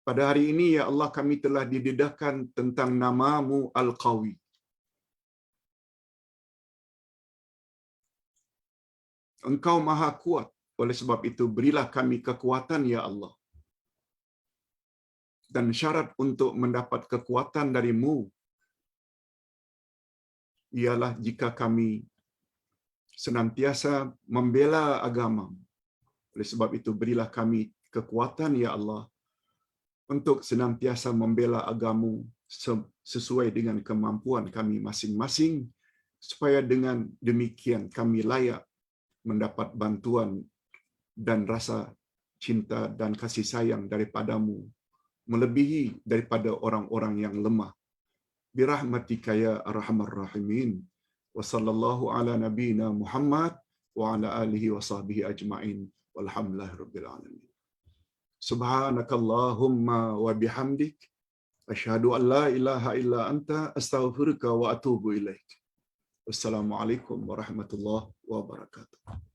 Pada hari ini, ya Allah, kami telah didedahkan tentang nama-Mu Al-Qawi. Engkau Maha Kuat, oleh sebab itu berilah kami kekuatan, ya Allah. Dan syarat untuk mendapat kekuatan dari-Mu ialah jika kami senantiasa membela agama. Oleh sebab itu berilah kami kekuatan, ya Allah, untuk senantiasa membela agama sesuai dengan kemampuan kami masing-masing, supaya dengan demikian kami layak mendapat bantuan dan rasa cinta dan kasih sayang daripada-Mu, melebihi daripada orang-orang yang lemah. Birahmatika ya arhamar rahimin. Wa sallallahu ala nabiyyina Muhammad wa ala alihi wa sahbihi ajma'in. Walhamdulillahirabbil alamin. Subhanakallahumma wa bihamdik asyhadu an la ilaha illa anta astaghfiruka wa atubu ilaik. Wassalamualaikum warahmatullahi wabarakatuh.